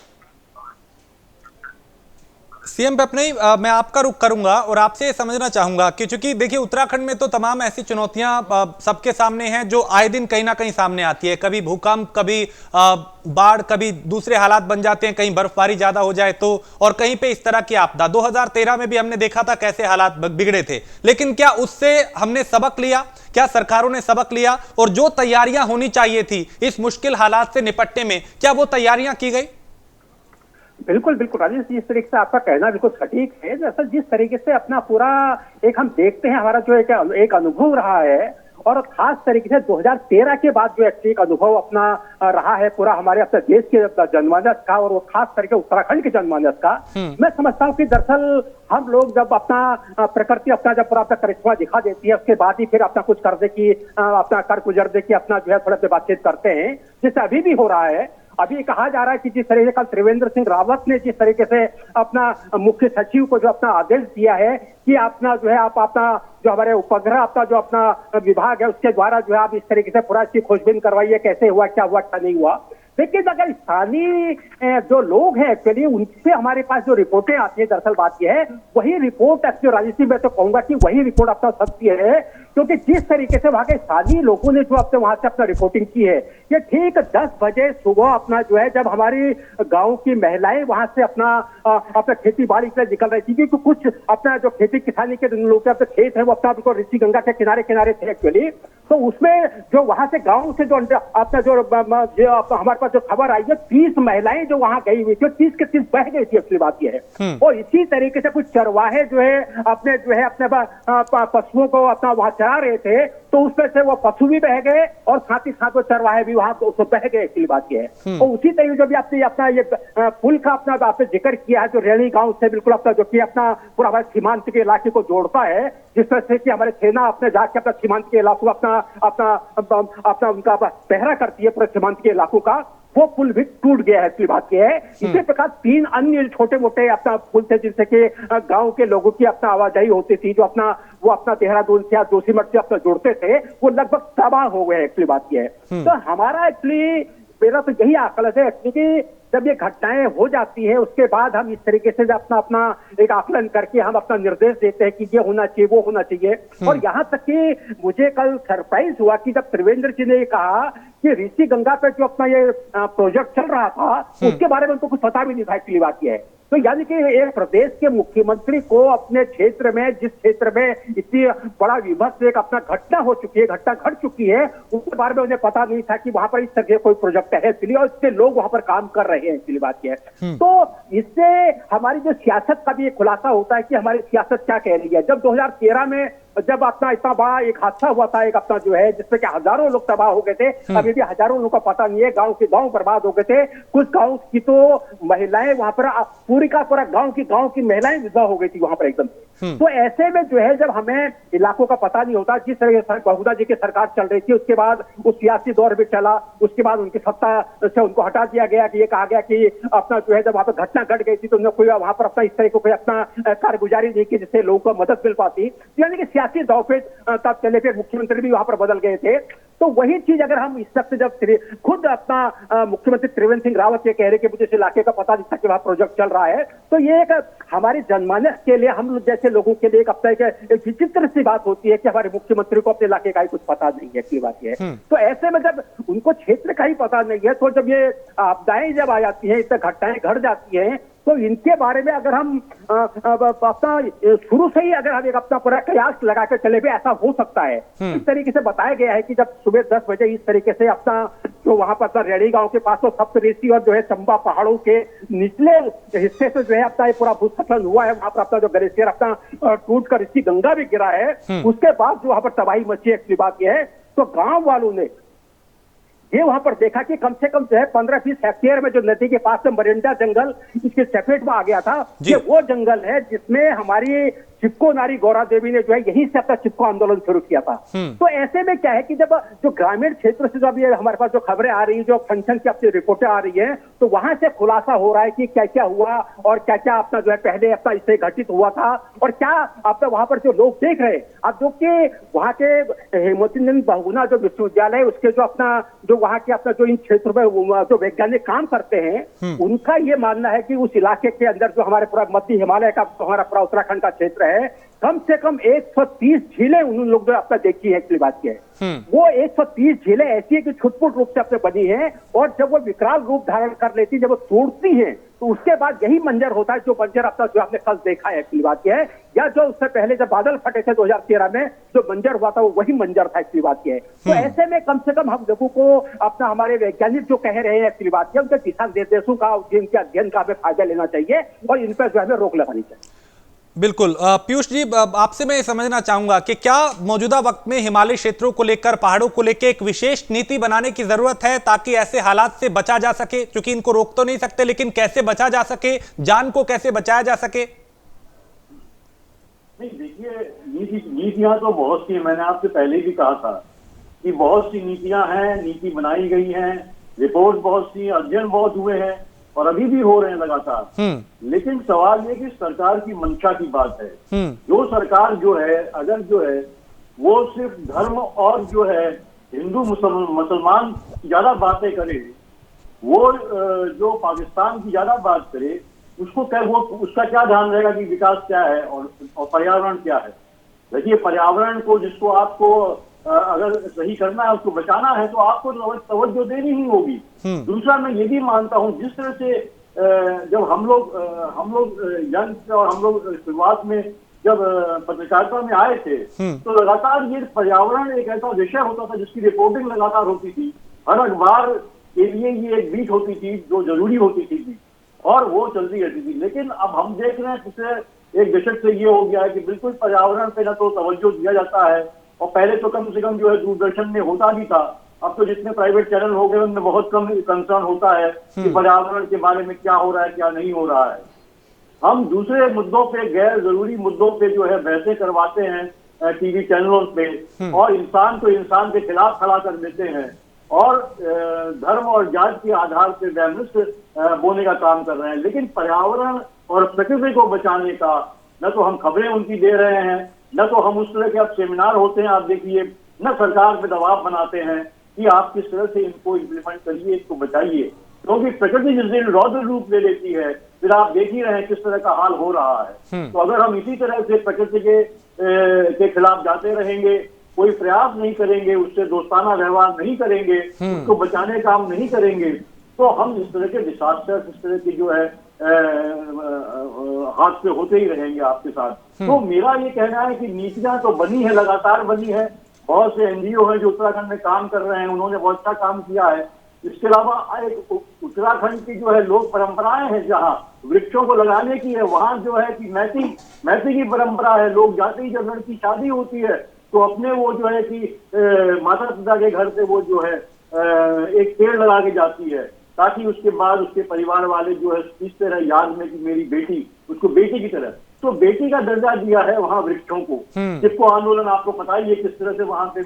सीएम पटनी, मैं आपका रुख करूंगा और आपसे समझना चाहूंगा कि चूंकि देखिए उत्तराखंड में तो तमाम ऐसी चुनौतियां सबके सामने हैं जो आए दिन कहीं ना कहीं सामने आती है, कभी भूकंप, कभी बाढ़, कभी दूसरे हालात बन जाते हैं, कहीं बर्फबारी ज्यादा हो जाए तो, और कहीं पे इस तरह की आपदा। 2013 में भी हमने देखा था कैसे हालात बिगड़े थे, लेकिन क्या उससे हमने सबक लिया? क्या सरकारों ने सबक लिया? और जो तैयारियां होनी चाहिए थी इस मुश्किल हालात से निपटने में, क्या वो तैयारियां की गई? बिल्कुल बिल्कुल राजेश, जिस तरीके से आपका कहना बिल्कुल सटीक है। दरअसल जिस तरीके से अपना पूरा एक हम देखते हैं, हमारा जो एक अनुभव रहा है, और खास तरीके से 2013 के बाद जो एक अनुभव अपना रहा है पूरा हमारे अपने देश के जनमानस का, और वो खास करके उत्तराखंड के जनमानस का, मैं समझता हूँ कि दरअसल हम लोग जब अपना प्रकृति अपना जब पूरा अपना करिश्मा दिखा देती है, उसके बाद ही फिर अपना कुछ कर्जे की अपना कर गुजरने की अपना जो है थोड़ा सा बातचीत करते हैं, जिससे अभी भी हो रहा है। अभी कहा जा रहा है कि जिस तरीके से कल त्रिवेंद्र सिंह रावत ने जिस तरीके से अपना मुख्य सचिव को जो अपना आदेश दिया है कि अपना जो है आप अपना जो हमारे उपग्रह अपना जो अपना विभाग है उसके द्वारा जो है आप इस तरीके से पूरा इसकी खोजबीन करवाइए, कैसे हुआ, क्या हुआ, क्या नहीं हुआ। लेकिन अगर स्थानीय जो लोग हैं एक्चुअली उनसे हमारे पास जो रिपोर्टें आती है, दरअसल बात यह है वही रिपोर्ट एक्चुअली राजस्थान में तो कहूंगा कि वही रिपोर्ट अपना सत्य है, क्योंकि जिस तरीके से वहां के स्थानीय लोगों ने जो अपने वहां से अपना रिपोर्टिंग की है, ये ठीक 10 बजे सुबह अपना जो है जब हमारी गांव की महिलाएं वहां से अपना खेती बाड़ी के लिए निकल रही थी, क्योंकि कुछ अपना जो खेती किसानी के लोग के अपने खेत है वो अपना ऋषि गंगा के किनारे किनारे थे एक्चुअली, तो उसमें जो वहां से गाँव से जो अपना जो हमारे पास जो खबर आई है 30 महिलाएं जो वहां गई हुई थी, 30 के 30 बह गई थी। असली बात यह है। और इसी तरीके से कुछ चरवाहे जो है अपने पशुओं को अपना वहां चरा रहे थे, तो उसमें से वो पशु भी बह गए और साथ ही साथ वो चरवाहे भी वहां तो बह गए। असली बात यह है। और उसी तरीके जो भी आपने अपना ये पुल का अपना आपने जिक्र किया है, जो रेणी गांव से बिल्कुल अपना जो कि अपना पूरा हमारे सीमांत के इलाके को जोड़ता है, जिस तरह से कि हमारे सेना अपने जाके अपना सीमांत के इलाकों अपना उनका पहरा करती है पूरे सीमांत के इलाकों का, वो पुल भी टूट गया है। इसलिए बात यह है। इसी प्रकार 3 अन्य छोटे मोटे अपना पुल थे जिनसे कि गांव के लोगों की अपना आवाजाही होती थी, जो वो अपना देहरादून से या जोशीमठ से अपना जुड़ते थे, वो लगभग तबाह हो गए। एक्चुअली बात यह है। तो हमारा एक्चुअली मेरा तो यही आकलन है कि जब ये घटनाएं हो जाती है उसके बाद हम इस तरीके से अपना एक आकलन करके हम अपना निर्देश देते हैं कि ये होना चाहिए, वो होना चाहिए। और यहाँ तक कि मुझे कल सरप्राइज हुआ कि जब त्रिवेंद्र जी ने कहा कि ऋषि गंगा पे जो अपना ये प्रोजेक्ट चल रहा था उसके बारे में उनको कुछ पता भी नहीं था। एक्चुअली बात यह है। तो यानी कि एक प्रदेश के मुख्यमंत्री को अपने क्षेत्र में, जिस क्षेत्र में इतनी बड़ा विभत्स एक अपना घटना हो चुकी है, घटना घट चुकी है, उसके बारे में उन्हें पता नहीं था कि वहां पर इस तरह कोई प्रोजेक्ट है एक्चुअली, और इससे लोग वहां पर काम कर रहे हैं। एक्चुअली बात यह है। तो इससे हमारी जो सियासत का भी एक खुलासा होता है कि हमारी सियासत क्या कह रही है। जब 2013 में जब अपना इतना बड़ा एक हादसा हुआ था, एक अपना जो है जिसमें कि हजारों लोग तबाह हो गए थे, अभी भी हजारों लोगों का पता नहीं है, गांव के गांव बर्बाद हो गए थे, कुछ गांव की तो महिलाएं वहां पर पूरी का पूरा गांव की महिलाएं विधवा हो गई थी वहां पर एकदम। तो ऐसे में जो है जब हमें इलाकों का पता नहीं होता, जिस तरह से बहुधा जी की सरकार चल रही थी, उसके बाद वो सियासी दौर भी चला, उसके बाद उनकी सत्ता से उनको हटा दिया गया कि ये कहा गया कि अपना जो है जब वहां पर घटना घट गई थी तो उन्होंने कोई वहां पर अपना इस तरह को कोई अपना कारगुजारी नहीं की जिससे लोगों को मदद मिल पाती, यानी कि सियासी दांवपेच तब चले, फिर मुख्यमंत्री भी वहां पर बदल गए थे। तो वही चीज अगर हम इस वक्त जब खुद अपना मुख्यमंत्री त्रिवेंद्र सिंह रावत ये कह रहे कि मुझे इस इलाके का पता नहीं था कि वहां प्रोजेक्ट चल रहा है, तो ये एक हमारी जनमानस के लिए, हम लोग जैसे लोगों के लिए एक अपना एक विचित्र सी बात होती है कि हमारे मुख्यमंत्री को अपने इलाके का ही कुछ पता नहीं है की बात है। तो ऐसे में जब उनको क्षेत्र का ही पता नहीं है, तो जब ये आपदाएं जब आ जाती है, इतनी घटनाएं घट जाती हैं, तो इनके बारे में अगर हम अपना शुरू से ही अगर हम एक अपना पूरा कयास लगा कर चले भी ऐसा हो सकता है। इस तरीके से बताया गया है कि जब सुबह 10 बजे इस तरीके से अपना जो वहां पर अपना रेडी गांव के पास तो सप्तऋषि और जो है चंबा पहाड़ों के निचले हिस्से से जो है अपना पूरा भूस्खलन हुआ है, वहां पर अपना जो ग्लेशियर अपना टूट कर ऋषि गंगा भी गिरा है, उसके बाद जो वहां पर तबाही मची है, बात यह है तो गांव वालों ने ये वहां पर देखा कि कम से कम जो है 15-20 हेक्टेयर में जो नदी के पास में मरिंडा जंगल इसके चपेट में आ गया था, ये वो जंगल है जिसमें हमारी चिपको नारी गौरा देवी ने जो है यहीं से अपना चिपको आंदोलन शुरू किया था। तो ऐसे में क्या है कि जब जो ग्रामीण क्षेत्र से जब ये हमारे पास जो खबरें आ रही है, जो फंक्शन की अपनी रिपोर्टें आ रही है, तो वहां से खुलासा हो रहा है कि क्या क्या हुआ और क्या क्या अपना जो है पहले अपना इससे घटित हुआ था और क्या अपना वहां पर जो लोग देख रहे हैं। अब जो कि वहां के हेमचंद्र बहुगुणा जो विश्वविद्यालय उसके जो अपना जो वहां के अपना जो इन क्षेत्रों में जो वैज्ञानिक काम करते हैं, उनका ये मानना है कि उस इलाके के अंदर जो हमारे पूरा मध्य हिमालय का हमारा पूरा उत्तराखंड का क्षेत्र है, कम से कम 130 झीलें उन लोग जो अपना देखी है, एक्चुअली बात क्या है वो 130 झीलें ऐसी है कि छुटपुट रूप से अपने बनी है, और जब वो विकराल रूप धारण कर लेती, जब वो तोड़ती हैं, तो उसके बाद यही मंजर होता है जो मंजर अपना जो आपने कल देखा है, एक्चुअली बात क्या है, या जो उससे पहले जब बादल फटे थे 2013 में जो मंजर हुआ था वो वही मंजर था, एक्चुअली बात क्या है। तो ऐसे में कम से कम हम लोगों को अपना हमारे वैज्ञानिक जो कह रहे हैं, एक्चुअली बात क्या, उनके दिशा निर्देशों का, जिनके अध्ययन का हमें फायदा लेना चाहिए और इन पर जो हमें रोक लगानी चाहिए। बिल्कुल। पीयूष जी, आपसे मैं समझना चाहूंगा कि क्या मौजूदा वक्त में हिमालय क्षेत्रों को लेकर, पहाड़ों को लेकर एक विशेष नीति बनाने की जरूरत है ताकि ऐसे हालात से बचा जा सके, क्योंकि इनको रोक तो नहीं सकते, लेकिन कैसे बचा जा सके, जान को कैसे बचाया जा सके? नहीं, देखिए नीतियां तो बहुत सी, मैंने आपसे पहले भी कहा था कि बहुत सी नीतियां हैं, नीति बनाई गई हैं, रिपोर्ट बहुत सी, अध्ययन बहुत हुए हैं और अभी भी हो रहे हैं लगातार। लेकिन सवाल ये कि सरकार की मंशा की बात है। जो सरकार जो है, अगर जो है वो सिर्फ धर्म और जो है हिंदू मुसलमान की ज्यादा बातें करे, वो जो पाकिस्तान की ज्यादा बात करे, उसको क्या, वो उसका क्या ध्यान रहेगा कि विकास क्या है और पर्यावरण क्या है। देखिए, पर्यावरण को जिसको आपको अगर सही करना है, उसको बचाना है, तो आपको तवज्जो देनी ही होगी। दूसरा, मैं ये भी मानता हूँ जिस तरह से जब हम लोग यंग और हम लोग शुरुआत में जब पत्रकारिता में आए थे, तो लगातार ये पर्यावरण एक ऐसा विषय होता था जिसकी रिपोर्टिंग लगातार होती थी, हर अखबार के लिए ये एक बीट होती थी जो जरूरी होती थी और वो चलती रहती थी। लेकिन अब हम देख रहे हैं पिछले एक दशक से ये हो गया है कि बिल्कुल पर्यावरण पे ना तो तवज्जो दिया जाता है, और पहले तो कम से कम जो है दूरदर्शन में होता भी था, अब तो जितने प्राइवेट चैनल हो गए उनमें बहुत कम कंसर्न होता है कि पर्यावरण के बारे में क्या हो रहा है, क्या नहीं हो रहा है। हम दूसरे मुद्दों पे, गैर जरूरी मुद्दों पे जो है बहसें करवाते हैं टीवी चैनलों पे, और इंसान को इंसान के खिलाफ खड़ा कर देते हैं और धर्म और जात के आधार पर वैमनस्य बोने का काम कर रहे हैं। लेकिन पर्यावरण और प्रकृति को बचाने का न तो हम खबरें उनकी दे रहे हैं, न तो हम उस तरह के अब सेमिनार होते हैं, आप देखिए, न सरकार पे दबाव बनाते हैं कि आप किस तरह से इनको इम्प्लीमेंट करिए, इसको बचाइए, क्योंकि प्रकृति जिस दिन रौद्र रूप ले लेती है, फिर आप देख ही रहे हैं किस तरह का हाल हो रहा है। तो अगर हम इसी तरह से प्रकृति के खिलाफ जाते रहेंगे, कोई प्रयास नहीं करेंगे, उससे दोस्ताना व्यवहार नहीं करेंगे, उसको बचाने का काम नहीं करेंगे, तो हम इस तरह के डिसास्टर, इस तरह की जो है हादसे होते ही रहेंगे आपके साथ। तो मेरा ये कहना है कि नीतियां तो बनी है, लगातार बनी है, बहुत से एनजीओ हैं जो उत्तराखंड में काम कर रहे हैं, उन्होंने बहुत अच्छा काम किया है। इसके अलावा एक उत्तराखंड की जो है लोक परंपराएं हैं, जहाँ वृक्षों को लगाने की है। वहां जो है कि मैती की परंपरा है, लोग जाते ही जब लड़की शादी होती है तो अपने वो जो है कि माता पिता के घर से वो जो है एक पेड़ लगा के जाती है, ताकि उसके बाद उसके परिवार वाले जो है इस तरह याद में कि मेरी बेटी, उसको बेटी की तरह, तो बेटी का दर्जा दिया है वहां वृक्षों को। जिसको आंदोलन आपको पता ही है किस तरह से वहां पे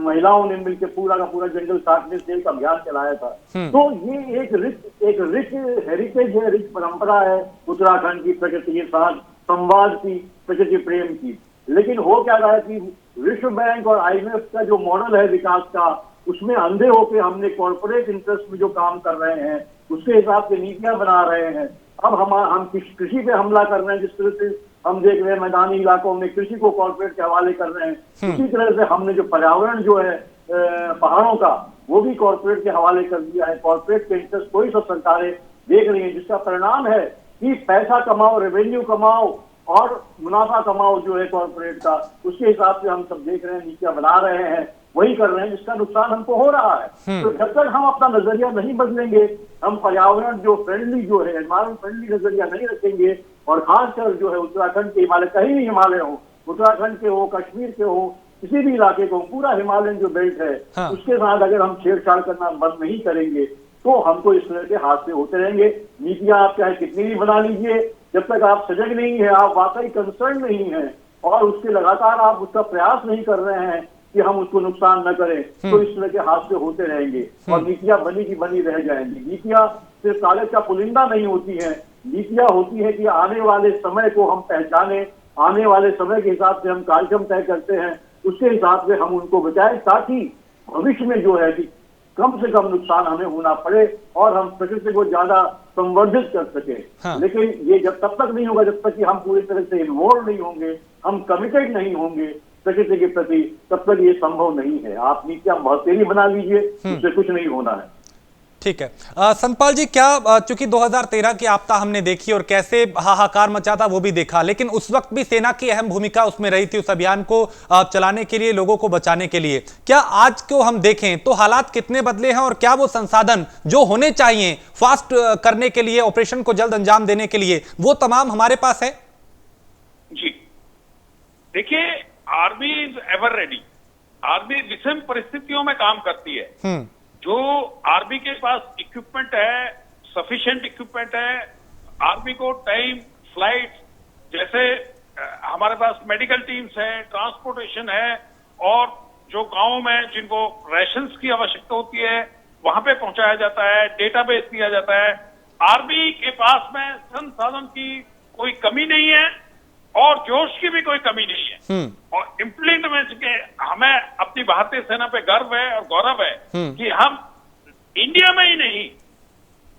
महिलाओं ने मिलकर पूरा का पूरा जंगल काटने से एक अभियान चलाया था। तो ये एक रिच हेरिटेज है, रिच परंपरा है उत्तराखंड की, प्रकृति के साथ संवाद की, प्रकृति प्रेम की। लेकिन हो क्या रहा है कि विश्व बैंक और IMF का जो मॉडल है विकास का, उसमें अंधे होकर हमने कॉर्पोरेट इंटरेस्ट में जो काम कर रहे हैं उसके हिसाब से नीतियां बना रहे हैं। अब हम कृषि पे हमला कर रहे हैं, जिस तरह से हम देख रहे हैं मैदानी इलाकों में कृषि को कॉर्पोरेट के हवाले कर रहे हैं, उसी तरह से हमने जो पर्यावरण जो है पहाड़ों का, वो भी कॉर्पोरेट के हवाले कर दिया है। कॉर्पोरेट के इंटरेस्ट कोई सब सरकारें देख रही हैं, जिसका परिणाम है कि पैसा कमाओ, रेवेन्यू कमाओ और मुनाफा कमाओ जो है कॉर्पोरेट का, उसके हिसाब से हम सब देख रहे हैं, नीतियां बना रहे हैं, वही कर रहे हैं, जिसका नुकसान हमको हो रहा है। तो जब तक हम अपना नजरिया नहीं बदलेंगे, हम पर्यावरण जो फ्रेंडली जो है, एनवायरमेंट फ्रेंडली नजरिया नहीं रखेंगे, और खासकर जो है उत्तराखंड के हिमालय, कहीं भी हिमालय हो, उत्तराखंड के हो, कश्मीर के हो, किसी भी इलाके को, पूरा हिमालयन जो बेल्ट है, उसके साथ अगर हम छेड़छाड़ करना बंद नहीं करेंगे तो हमको इस तरह के हादसे होते रहेंगे। नीतियां आप चाहे कितनी भी बना लीजिए, जब तक आप सजग नहीं है, आप वाकई कंसर्न नहीं है और उसके लगातार आप उसका प्रयास नहीं कर रहे हैं कि हम उसको नुकसान न करें, तो इस तरह के हादसे होते रहेंगे और नीतियां बनी की बनी रह जाएंगी। नीतियां सिर्फ कागज का पुलिंदा नहीं होती है, नीतियां होती है कि आने वाले समय को हम पहचाने, आने वाले समय के हिसाब से हम कार्यक्रम तय करते हैं, उसके हिसाब से हम उनको बचाएं, ताकि भविष्य में जो है कि कम से कम नुकसान हमें होना पड़े और हम प्रकृति को ज्यादा संवर्धित कर सके। लेकिन ये जब तब तक नहीं होगा जब तक कि हम पूरी तरह से इन्वॉल्व नहीं होंगे, हम कमिटेड नहीं होंगे प्रकृति के प्रति, तब तक ये संभव नहीं है। आप नीतियां बहुत तेजी बना लीजिए, उससे कुछ नहीं होना है। ठीक है संतपाल जी, क्या चूंकि 2013 की आपदा हमने देखी और कैसे हाहाकार मचा था वो भी देखा, लेकिन उस वक्त भी सेना की अहम भूमिका उसमें रही थी, उस अभियान को चलाने के लिए, लोगों को बचाने के लिए। क्या आज को हम देखें तो हालात कितने बदले हैं और क्या वो संसाधन जो होने चाहिए फास्ट करने के लिए, ऑपरेशन को जल्द अंजाम देने के लिए, वो तमाम हमारे पास है? जी देखिए, army is ever ready. Army विषम परिस्थितियों में काम करती है। जो आर्मी के पास इक्विपमेंट है, सफिशिएंट इक्विपमेंट है, आर्मी को टाइम, फ्लाइट, जैसे हमारे पास मेडिकल टीम्स है, ट्रांसपोर्टेशन है, और जो गांव में जिनको राशंस की आवश्यकता होती है वहां पे पहुंचाया जाता है, डेटाबेस दिया जाता है। आर्मी के पास में संसाधन की कोई कमी नहीं है और जोश की भी कोई कमी नहीं है। और इम्प्लीमेंट के हमें अपनी भारतीय सेना पे गर्व है और गौरव है कि हम इंडिया में ही नहीं,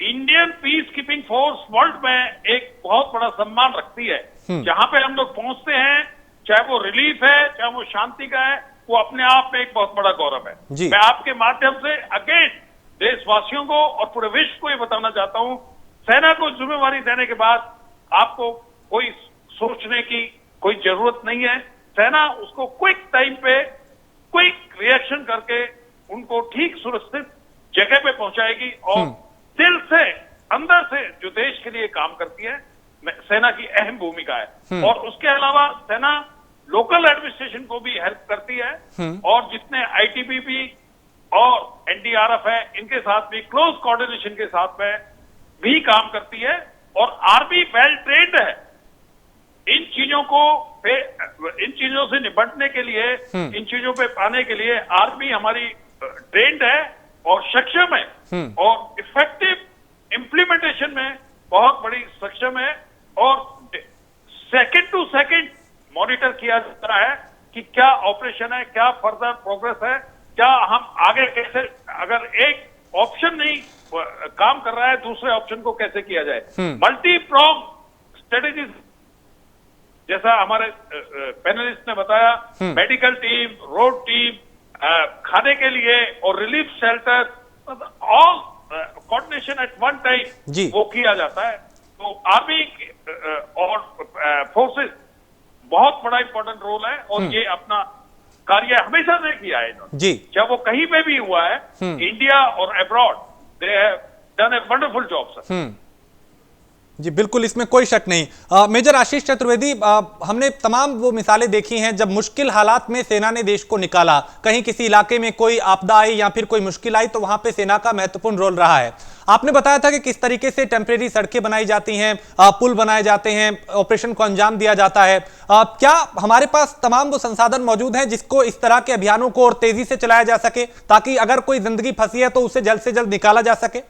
Indian peace keeping force world में एक बहुत बड़ा सम्मान रखती है। जहां पे हम लोग पहुंचते हैं, चाहे वो रिलीफ है, चाहे वो शांति का है, वो अपने आप में एक बहुत बड़ा गौरव है। मैं आपके माध्यम से अगेन देशवासियों को और पूरे विश्व को ये बताना चाहता हूं, सेना को जिम्मेवारी देने के बाद आपको कोई सोचने की कोई जरूरत नहीं है। सेना उसको क्विक टाइम पे क्विक रिएक्शन करके उनको ठीक सुरक्षित जगह पे पहुंचाएगी और दिल से, अंदर से जो देश के लिए काम करती है, सेना की अहम भूमिका है। और उसके अलावा सेना लोकल एडमिनिस्ट्रेशन को भी हेल्प करती है और जितने ITBP और NDRF है, इनके साथ भी क्लोज कोऑर्डिनेशन के साथ में भी काम करती है। और आर्मी वेल ट्रेन्ड है इन चीजों से निपटने के लिए, इन चीजों पे पाने के लिए। आर्मी हमारी ट्रेन्ड है और सक्षम है और इफेक्टिव इम्प्लीमेंटेशन में बहुत बड़ी सक्षम है और सेकंड टू सेकंड मॉनिटर किया जाता है कि क्या ऑपरेशन है, क्या फर्दर प्रोग्रेस है, क्या हम आगे कैसे, अगर एक ऑप्शन नहीं काम कर रहा है, दूसरे ऑप्शन को कैसे किया जाए। मल्टी प्रॉन्ग स्ट्रेटेजीज, जैसा हमारे पैनलिस्ट ने बताया, मेडिकल टीम, रोड टीम, खाने के लिए और relief shelter, all coordination at one time वो किया जाता है। तो आर्मी और फोर्सेस बहुत बड़ा इंपॉर्टेंट रोल है और ये अपना कार्य हमेशा से किया है इन्होंने। जब वो कहीं पे भी हुआ है, इंडिया और abroad, they have done a wonderful job sir. जी बिल्कुल, इसमें कोई शक नहीं। मेजर आशीष चतुर्वेदी, हमने तमाम वो मिसालें देखी हैं जब मुश्किल हालात में सेना ने देश को निकाला, कहीं किसी इलाके में कोई आपदा आई या फिर कोई मुश्किल आई तो वहां पे सेना का महत्वपूर्ण रोल रहा है। आपने बताया था कि किस तरीके से टेम्परेरी सड़कें बनाई जाती हैं, पुल बनाए जाते हैं, ऑपरेशन को अंजाम दिया जाता है। क्या हमारे पास तमाम वो संसाधन मौजूद हैं जिसको इस तरह के अभियानों को और तेजी से चलाया जा सके, ताकि अगर कोई जिंदगी फंसी है तो उसे जल्द से जल्द निकाला जा सके?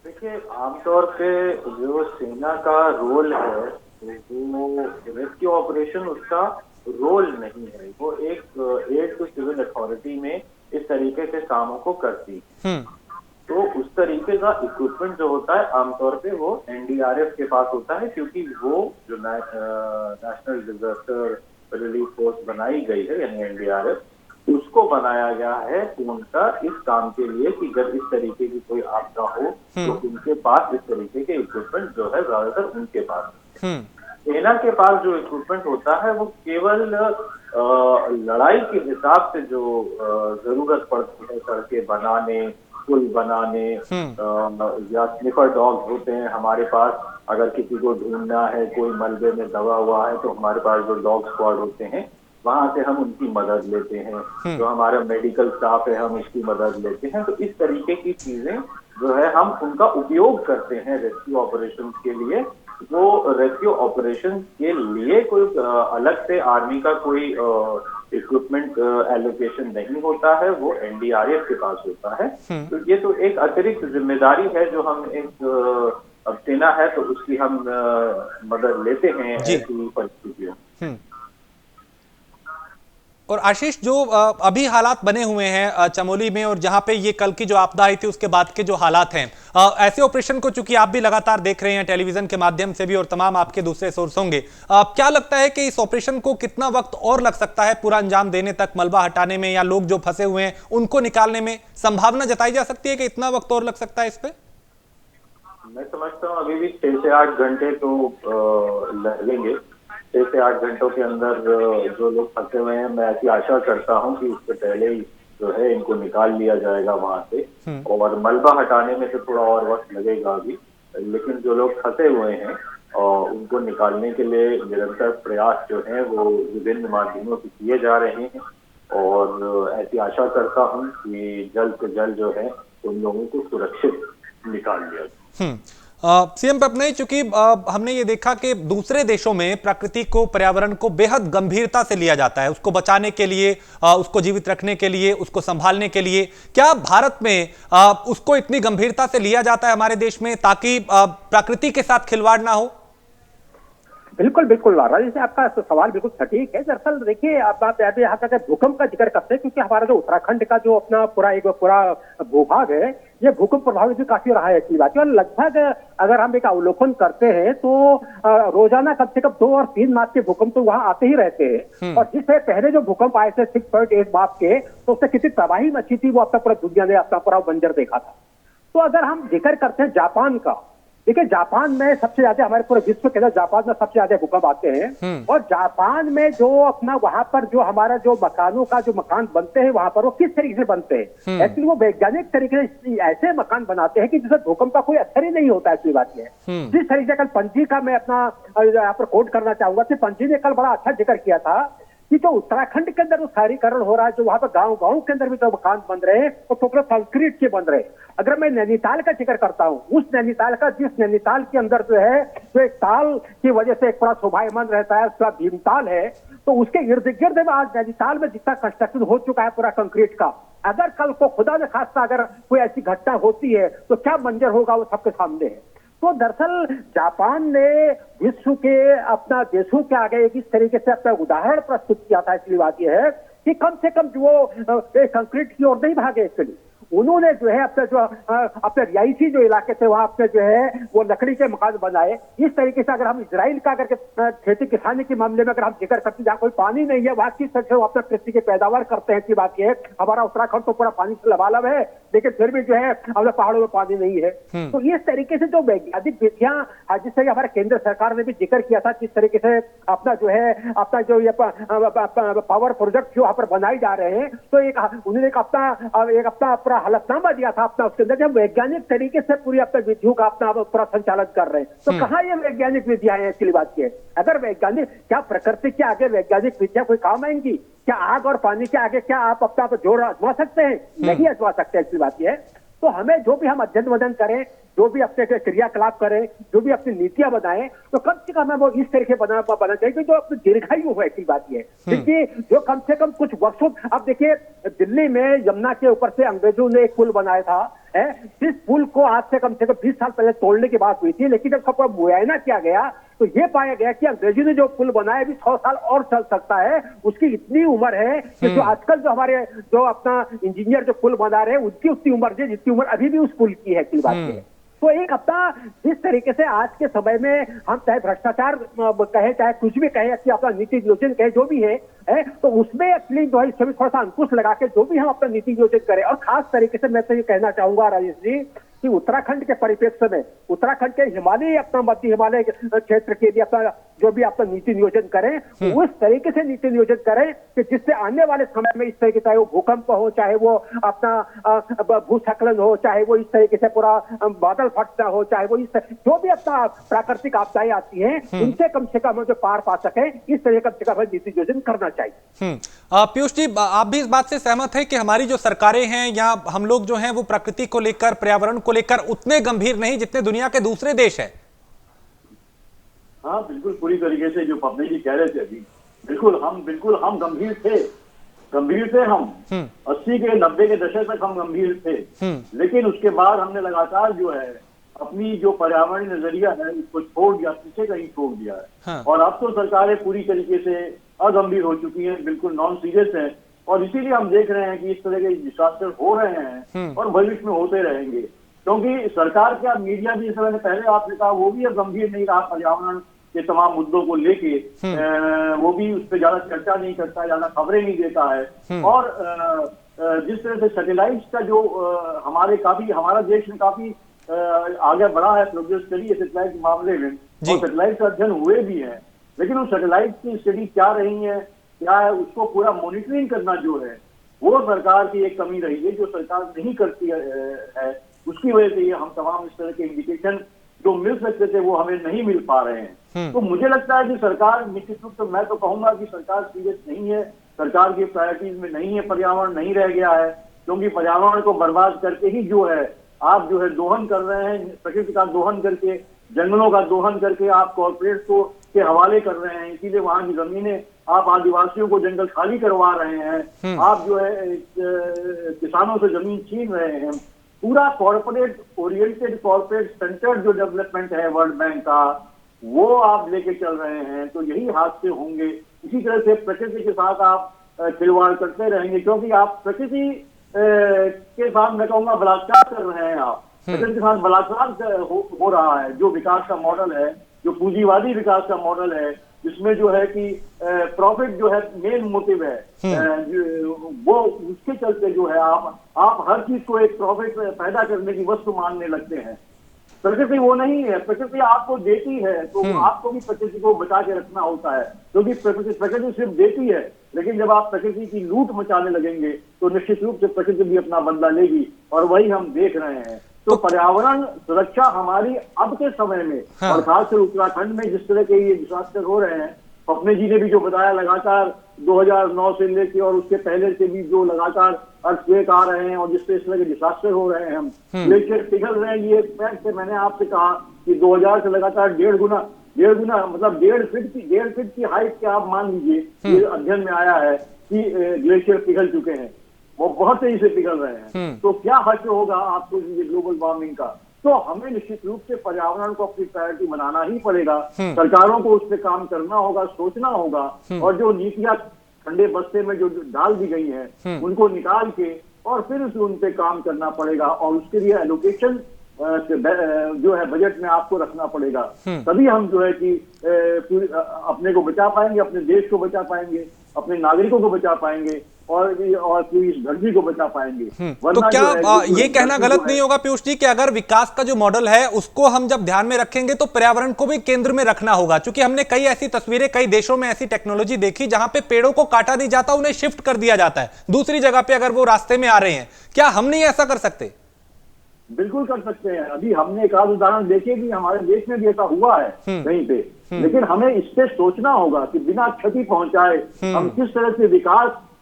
देखिए, आमतौर पे जो सेना का रोल है वो रेस्क्यू ऑपरेशन उसका रोल नहीं है, वो एक एड टू सिविल अथॉरिटी में इस तरीके के कामों को करती है। तो उस तरीके का इक्विपमेंट जो होता है आमतौर पे वो एनडीआरएफ के पास होता है, क्योंकि वो जो नेशनल डिजास्टर रिलीफ फोर्स बनाई गई है यानी एनडीआरएफ, उसको बनाया गया है पूर्णतः इस काम के लिए कि जब इस तरीके की कोई आपदा हो तो उनके पास इस तरीके के इक्विपमेंट जो है ज्यादातर उनके पास। सेना के पास जो इक्विपमेंट होता है वो केवल लड़ाई के हिसाब से जो जरूरत पड़ती है, सड़कें बनाने, पुल बनाने, या स्निफर डॉग्स होते हैं हमारे पास, अगर किसी को ढूंढना है, कोई मलबे में दबा हुआ है तो हमारे पास जो डॉग स्क्वाड होते हैं वहां से हम उनकी मदद लेते हैं, जो हमारा मेडिकल स्टाफ है हम उसकी मदद लेते हैं। तो इस तरीके की चीजें जो है हम उनका उपयोग करते हैं रेस्क्यू ऑपरेशन के लिए। वो रेस्क्यू ऑपरेशन के लिए कोई अलग से आर्मी का कोई इक्विपमेंट एलोकेशन नहीं होता है, वो एनडीआरएफ के पास होता है। तो ये तो एक अतिरिक्त जिम्मेदारी है जो हम अब सेना है तो उसकी हम मदद लेते हैं ऐसी परिस्थितियों। और आशीष, जो अभी हालात बने हुए हैं चमोली में और जहां पे ये कल की जो आपदा आई थी उसके बाद के जो हालात हैं, ऐसे ऑपरेशन को चूंकि आप भी लगातार देख रहे हैं टेलीविजन के माध्यम से भी और तमाम आपके दूसरे सोर्स होंगे, क्या लगता है कि इस ऑपरेशन को कितना वक्त और लग सकता है पूरा अंजाम देने तक, मलबा हटाने में या लोग जो फंसे हुए हैं उनको निकालने में? संभावना जताई जा सकती है कि इतना वक्त और लग सकता है इस पे? मैं समझता हूँ अभी भी 6 से 8 घंटे तो लगेंगे। 6 से 8 घंटों के अंदर जो लोग फंसे हुए हैं, मैं ऐसी आशा करता हूं कि उससे पहले ही जो है इनको निकाल लिया जाएगा वहां से। और मलबा हटाने में तो थोड़ा और वक्त लगेगा अभी, लेकिन जो लोग फंसे हुए हैं और उनको निकालने के लिए निरंतर प्रयास जो है वो विभिन्न माध्यमों से किए जा रहे हैं। और ऐसी आशा करता हूँ कि जल्द से जल्द जो है उन लोगों को सुरक्षित निकाल लिया जाए। सीएम पटनायक, चूंकि हमने ये देखा कि दूसरे देशों में प्रकृति को, पर्यावरण को बेहद गंभीरता से लिया जाता है, उसको बचाने के लिए, उसको जीवित रखने के लिए, उसको संभालने के लिए। क्या भारत में उसको इतनी गंभीरता से लिया जाता है हमारे देश में, ताकि प्रकृति के साथ खिलवाड़ ना हो? बिल्कुल बिल्कुल राजेश, आपका सवाल बिल्कुल सटीक है। दरअसल देखिए, आप यहाँ का भूकंप का जिक्र करते हैं, क्योंकि हमारा जो उत्तराखंड का जो अपना पूरा भूभाग है, ये भूकंप प्रभावित भी काफी रहा है अच्छी बात है। और लगभग अगर हम एक अवलोकन करते हैं तो रोजाना कम से कम 2 और 3 मास के भूकंप तो वहां आते ही रहते हैं। और जिससे पहले जो भूकंप आए थे 6.8 मास के, तो उससे कितनी तबाही मची थी वो अपना पूरा दुनिया ने अपना पूरा बंजर देखा था। तो अगर हम जिक्र करते हैं जापान का, देखिए जापान में सबसे ज्यादा, हमारे पूरे विश्व के अंदर जापान में सबसे ज्यादा भूकंप आते हैं। और जापान में जो अपना वहां पर जो हमारा जो मकानों का जो मकान बनते हैं वहां पर, वो किस तरीके से बनते हैं? एक्चुअली वो वैज्ञानिक तरीके से ऐसे मकान बनाते हैं कि जिससे भूकंप का कोई असर ही नहीं होता है। ऐसी बात है। जिस तरीके से कल पंजी का मैं अपना यहाँ पर कोट करना चाहूंगा कि पंजी ने कल बड़ा अच्छा जिक्र किया था कि जो उत्तराखंड के अंदर जो शहरीकरण हो रहा है, जो वहां पर गांव के अंदर भी जो मकान बन रहे हैं वो टोटल कंक्रीट के बन रहे हैं। अगर मैं नैनीताल का जिक्र करता हूं, उस नैनीताल का, जिस नैनीताल के अंदर जो है जो एक ताल की वजह से एक बड़ा शोभायमान रहता है, उसका भीमताल है, तो उसके इर्द गिर्द में आज नैनीताल में जितना कंस्ट्रक्शन हो चुका है पूरा कंक्रीट का, अगर कल को खुदा न खास्ता अगर कोई ऐसी घटना होती है तो क्या मंजर होगा वो सबके सामने है। तो दरअसल जापान ने विश्व के अपना देशों के आगे एक इस तरीके से अपना उदाहरण प्रस्तुत किया था। इसलिए बात यह है कि कम से कम जो कंक्रीट की ओर नहीं भागे, इसलिए उन्होंने जो है अपने रिहायशी जो इलाके थे वहां अपने जो है वो लकड़ी के मकान बनाए। इस तरीके से अगर हम इजराइल का अगर खेती किसानी के मामले में अगर हम जिक्र करते हैं, जहाँ कोई पानी नहीं है, वहां किस तरह से वो अपना कृषि की पैदावार करते हैं की बात है। हमारा उत्तराखंड तो पूरा पानी से लबालब है, लेकिन फिर भी जो है हमारे पहाड़ों में पानी नहीं है। तो इस तरीके से जो वैज्ञानिक विधियां, जिस तरह हमारे केंद्र सरकार ने भी जिक्र किया था, जिस तरीके से अपना जो है अपना जो ये पावर प्रोजेक्ट जो वहां पर बनाए जा रहे हैं, तो उन्होंने एक अपना हलफनामा दिया था अपना, उसके अंदर जब वैज्ञानिक तरीके से पूरी अपने विधियों का अपना पूरा संचालन कर रहे हैं, तो कहाँ ये वैज्ञानिक विधियां हैं? इसके लिए बात की है, अगर वैज्ञानिक, क्या प्रकृति के आगे वैज्ञानिक विधियां कोई काम आएंगी? क्या आग और पानी के आगे क्या आप अपना जोर आजमा सकते हैं? नहीं आजमा सकते। इसकी बात यह है, तो हमें जो भी हम अध्ययन वदन करें, जो भी अपने क्रियाकलाप करें, जो भी अपनी नीतियां बनाएं, तो कम से कम हमें वो इस तरीके बना चाहिए कि जो अपनी दीर्घायु है। की बात ये, क्योंकि जो कम से कम कुछ वर्षों, अब देखिए दिल्ली में यमुना के ऊपर से अंग्रेजों ने एक पुल बनाया था, जिस पुल को आज से कम 20 साल पहले तोड़ने की बात हुई थी, लेकिन जब सबका मुआयना किया गया तो ये पाया गया कि अंग्रेजों ने जो पुल बनाया अभी 100 साल और चल सकता है। उसकी इतनी उम्र है कि जो आजकल जो हमारे जो अपना इंजीनियर जो पुल बना रहे हैं, उनकी उतनी उम्र है जितनी उम्र अभी भी उस पुल की है। की बात है, तो एक अपना जिस तरीके से आज के समय में हम चाहे भ्रष्टाचार कहे, चाहे कुछ भी कहे, कि अपना नीति नियोजन कहे, जो भी है, तो उसमें एक्चुअली जो है इसमें थोड़ा सा अंकुश लगा के जो भी हम अपना नीति नियोजन करें। और खास तरीके से मैं तो ये कहना चाहूंगा राजेश जी कि उत्तराखंड के परिप्रेक्ष्य में, उत्तराखंड के हिमालय, अपना मध्य हिमालय क्षेत्र के लिए अपना जो भी अपना नीति नियोजन करें, उस तरीके से नीति नियोजन करें कि जिससे आने वाले समय में इस तरीके, चाहे वो भूकंप हो, चाहे वो अपना भूस्खलन हो, चाहे वो इस तरीके से पूरा बादल फटना हो, चाहे वो इस जो भी अपना प्राकृतिक आपदाएं आती हैं, उनसे कम से कम जो पार पा सके, इस तरह कम से कम नीति नियोजन करना चाहिए। पीयूष जी, आप भी इस बात से सहमत हैं कि हमारी जो सरकारें हैं या हम लोग जो हैं वो प्रकृति को लेकर, पर्यावरण को लेकर उतने गंभीर नहीं जितने दुनिया के दूसरे देश हैं? हाँ बिल्कुल, पूरी तरीके से जो पब्लिक जी कह रहे थे अभी, बिल्कुल हम गंभीर थे हम 80 के 90 के दशक तक हम गंभीर थे, लेकिन उसके बाद हमने लगातार जो है अपनी जो पर्यावरण नजरिया है उसको छोड़ दिया, पीछे कहीं छोड़ दिया है। हाँ। और अब तो सरकारें पूरी तरीके से अगंभीर हो चुकी हैं, बिल्कुल नॉन सीरियस हैं, और इसीलिए हम देख रहे हैं कि इस तरह के डिजास्टर हो रहे हैं और भविष्य में होते रहेंगे। क्योंकि सरकार क्या, मीडिया भी, इस मैंने पहले आपने कहा, वो भी अब गंभीर नहीं रहा पर्यावरण के तमाम मुद्दों को लेके, वो भी उस पर ज्यादा चर्चा नहीं करता, ज्यादा खबरें नहीं देता है। और जिस तरह से सैटेलाइट का जो हमारा देश में काफी आगे बढ़ा है, प्रोग्रेस करी है सैटेलाइट के मामले में, और सैटेलाइट का अध्ययन हुए भी है, लेकिन उस सैटेलाइट की स्टडी क्या रही है, क्या है, उसको पूरा मॉनिटरिंग करना जो है वो सरकार की एक कमी रही है, जो सरकार नहीं करती है। उसकी वजह से ये हम तमाम इस तरह के इंडिकेशन जो मिल सकते थे वो हमें नहीं मिल पा रहे हैं। तो मुझे लगता है कि सरकार निश्चित रूप से, मैं तो कहूंगा कि सरकार सीरियस नहीं है, सरकार की प्रायोरिटीज में नहीं है, पर्यावरण नहीं रह गया है, क्योंकि पर्यावरण को बर्बाद करके ही जो है आप जो है दोहन कर रहे हैं, प्रकृति का दोहन करके, जंगलों का दोहन करके आप कॉर्पोरेट को के हवाले कर रहे हैं। इसीलिए वहां की जमीनें आप आदिवासियों को जंगल खाली करवा रहे हैं, आप जो है किसानों से जमीन छीन रहे हैं। पूरा कॉर्पोरेट ओरिएंटेड, कॉर्पोरेट सेंटर्ड जो डेवलपमेंट है वर्ल्ड बैंक का, वो आप लेके चल रहे हैं, तो यही हादसे होंगे। इसी तरह से प्रकृति के साथ आप खिलवाड़ करते रहेंगे, क्योंकि आप प्रकृति के साथ, मैं कहूँगा, बलात्कार कर रहे हैं। आप प्रकृति के साथ बलात्कार हो रहा है। जो विकास का मॉडल है, जो पूंजीवादी विकास का मॉडल है, जिसमें जो है कि प्रॉफिट जो है मेन मोटिव है, वो उसके चलते जो है आप हर चीज को एक प्रॉफिट पैदा करने की वस्तु मानने लगते हैं। प्रकृति वो नहीं है, प्रकृति आपको देती है, तो आपको भी प्रकृति को बचा के रखना होता है, क्योंकि प्रकृति सिर्फ देती है, लेकिन जब आप प्रकृति की लूट मचाने लगेंगे तो निश्चित रूप से प्रकृति भी अपना बदला लेगी, और वही हम देख रहे हैं। तो पर्यावरण सुरक्षा हमारी अब के समय में, और खासकर उत्तराखंड में जिस तरह के ये डिजास्टर हो रहे हैं, अपने जी ने भी जो बताया, लगातार 2009 से लेके और उसके पहले से भी जो लगातार अर्थक्वेक आ रहे हैं और जिस तरह के डिजास्टर हो रहे हैं, हम ग्लेशियर पिघल रहे हैं। ये फैक्ट से मैंने आपसे कहा कि 2000 से लगातार 1.5 गुना मतलब 1.5 फीट की हाइट के आप मान लीजिए, ये अध्ययन में आया है कि ग्लेशियर पिघल चुके हैं, वो बहुत तेजी से पिघल रहे हैं। तो क्या हश्र होगा आपको ये ग्लोबल वार्मिंग का? तो हमें निश्चित रूप से पर्यावरण को अपनी प्रायोरिटी बनाना ही पड़ेगा। सरकारों को उस पर काम करना होगा, सोचना होगा, और जो नीतियां ठंडे बस्ते में जो डाल दी गई हैं उनको निकाल के और फिर उन पे काम करना पड़ेगा, और उसके लिए एलोकेशन जो है बजट में आपको रखना पड़ेगा। तभी हम जो है कि अपने को बचा पाएंगे, अपने देश को बचा पाएंगे, अपने नागरिकों को बचा पाएंगे। और पूरी इस धरती को बचा पाएंगे। तो क्या ये कहना गलत नहीं होगा पीयूष जी कि अगर विकास का जो मॉडल है उसको हम जब ध्यान में रखेंगे तो पर्यावरण को भी केंद्र में रखना होगा, क्योंकि हमने कई ऐसी तस्वीरें, कई देशों में ऐसी टेक्नोलॉजी देखी जहां पे पेड़ों को काटा नहीं जाता, उन्हें शिफ्ट कर दिया जाता है दूसरी जगह पे अगर वो रास्ते में आ रहे हैं। क्या हम नहीं ऐसा कर सकते? बिल्कुल कर सकते हैं। अभी हमने एक आध उदाहरण देखे कि हमारे देश में भी ऐसा हुआ है कहीं पे, लेकिन हमें इस पे सोचना होगा कि बिना क्षति पहुंचाए हम किस तरह से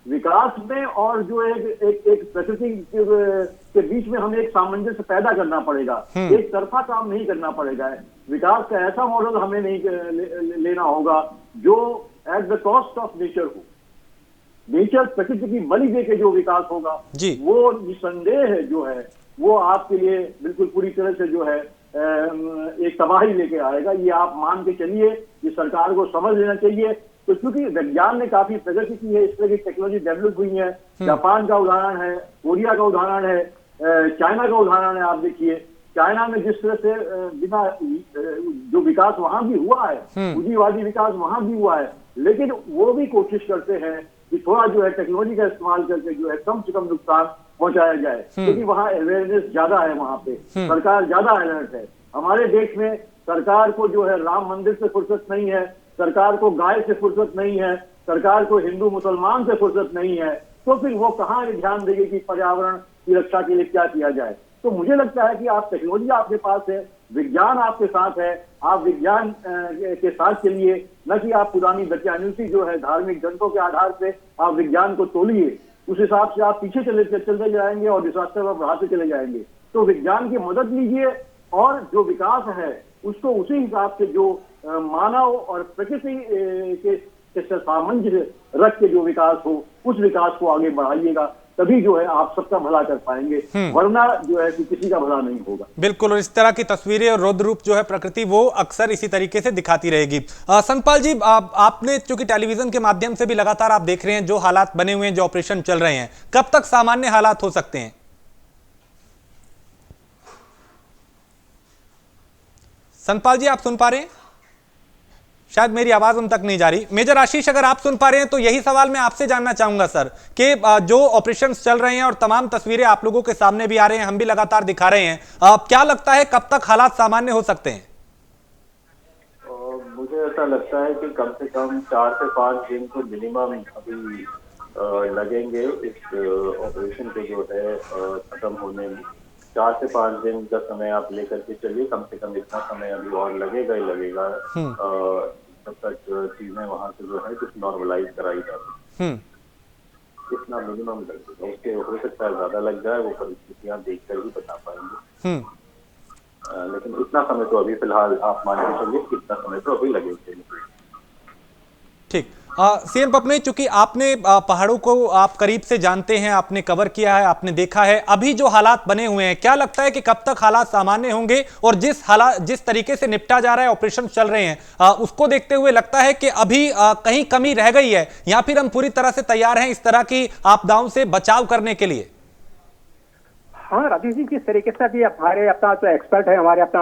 विकास में और जो एक प्रकृति के बीच में हमें एक सामंजस्य पैदा करना पड़ेगा। एक तरफा काम नहीं करना पड़ेगा। विकास का ऐसा मॉडल हमें नहीं लेना होगा जो at the cost of nature हो। नेचर, प्रकृति की बलि दे के जो विकास होगा वो निसंदेह जो है वो आपके लिए बिल्कुल पूरी तरह से जो है एक तबाही लेके आएगा। ये आप मान के चलिए, ये सरकार को समझ लेना चाहिए। तो क्योंकि विज्ञान ने काफी प्रगति की है, इस तरह की टेक्नोलॉजी डेवलप हुई है। जापान का उदाहरण है, कोरिया का उदाहरण है, चाइना का उदाहरण है। आप देखिए चाइना में जिस तरह से बिना जो विकास वहां भी हुआ है, पूंजीवादी विकास वहां भी हुआ है, लेकिन वो भी कोशिश करते हैं कि थोड़ा जो है टेक्नोलॉजी का इस्तेमाल करके जो है कम से कम नुकसान पहुंचाया जाए, क्योंकि वहाँ अवेयरनेस ज्यादा है, वहां पे सरकार ज्यादा अलर्ट है। हमारे देश में सरकार को जो है राम मंदिर से फुर्सत नहीं है, सरकार को गाय से फुर्सत नहीं है, सरकार को हिंदू मुसलमान से फुर्सत नहीं है, तो फिर वो कहाँ ध्यान देगी कि पर्यावरण की रक्षा के लिए क्या किया जाए। तो मुझे लगता है कि आप टेक्नोलॉजी आपके पास है, विज्ञान आपके साथ है, आप विज्ञान के साथ चलिए, न कि आप पुरानी दत्यानुसी जो है धार्मिक ग्रंथों के आधार पे आप विज्ञान को तोलिए। उस हिसाब से आप पीछे चलते जाएंगे और डिजास्टर पर बढ़ाते चले जाएंगे। तो विज्ञान की मदद लीजिए और जो विकास है उसको उसी हिसाब से जो मानव और प्रकृति के सामंजस्य रख के जो विकास हो, उस विकास को आगे बढ़ाइएगा, तभी जो है आप सबका भला कर पाएंगे, वरना जो है कि किसी का भला नहीं होगा। बिल्कुल, और इस तरह की तस्वीरें और रौद्र रूप जो है प्रकृति वो अक्सर इसी तरीके से दिखाती रहेगी। संतपाल जी, आपने चूंकि टेलीविजन के माध्यम से भी लगातार आप देख रहे हैं जो हालात बने हुए हैं, जो ऑपरेशन चल रहे हैं, कब तक सामान्य हालात हो सकते हैं? संतपाल जी, आप सुन पा रहे हैं? शायद मेरी आवाज उन तक नहीं जा रही। मेजर आशीष, अगर आप सुन पा रहे हैं तो यही सवाल मैं आपसे जानना चाहूंगा सर, कि जो ऑपरेशंस चल रहे हैं और तमाम तस्वीरें आप लोगों के सामने भी आ रहे हैं, हम भी लगातार दिखा रहे हैं, क्या लगता है कब तक हालात सामान्य हो सकते हैं? मुझे ऐसा लगता है कि कम से कम 4 से 5 दिन तो मिनिमम अभी लगेंगे इस ऑपरेशन के जो है खत्म होने में। 4 से 5 दिन का समय आप लेकर के चलिए, कम से कम इतना समय अभी और लगेगा ही लगेगा तब तक चीजें वहां से जो है कुछ नॉर्मलाइज कराई जाती, इतना मिनिमम लगेगा। उसके हो सकता है ज्यादा लग जाए, वो परिस्थितियां देख कर ही बता पाएंगे, लेकिन इतना समय तो अभी फिलहाल आप मान के चलिए कितना समय तो अभी लगेगा। ठीक। सीएम पपनी, चूंकि आपने पहाड़ों को आप करीब से जानते हैं, आपने कवर किया है, आपने देखा है, अभी जो हालात बने हुए हैं, क्या लगता है कि कब तक हालात सामान्य होंगे? और जिस तरीके से निपटा जा रहा है, ऑपरेशन चल रहे हैं, उसको देखते हुए लगता है कि अभी कहीं कमी रह गई है, या फिर हम पूरी तरह से तैयार हैं इस तरह की आपदाओं से बचाव करने के लिए? हाँ राजेश जी, किस तरीके से अभी हमारे अपना जो एक्सपर्ट है हमारे अपना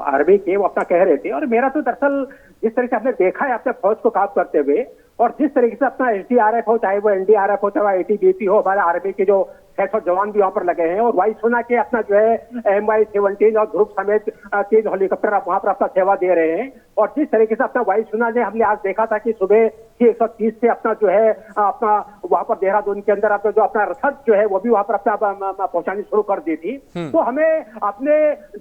आर्मी के, वो अपना कह रहे थे, और मेरा तो दरअसल जिस तरीके से आपने देखा है अपने फौज को काम करते हुए, और जिस तरीके से अपना SDRF हो, चाहे वो NDRF हो, चाहे वो ITBP हो, हमारे आर्मी के जो 600 जवान भी वहां पर लगे हैं, और वायुसेना के अपना जो है MI-17 और ध्रुव समेत 3 हेलीकॉप्टर वहां पर अपना सेवा दे रहे हैं। और जिस तरीके से अपना वायुसेना ने, हमने आज देखा था कि सुबह 130 से अपना जो है अपना वहां पर देहरादून के अंदर अपना जो अपना रसद जो है वो भी वहां पर अपना पहुंचानी शुरू कर दी थी। तो हमें अपने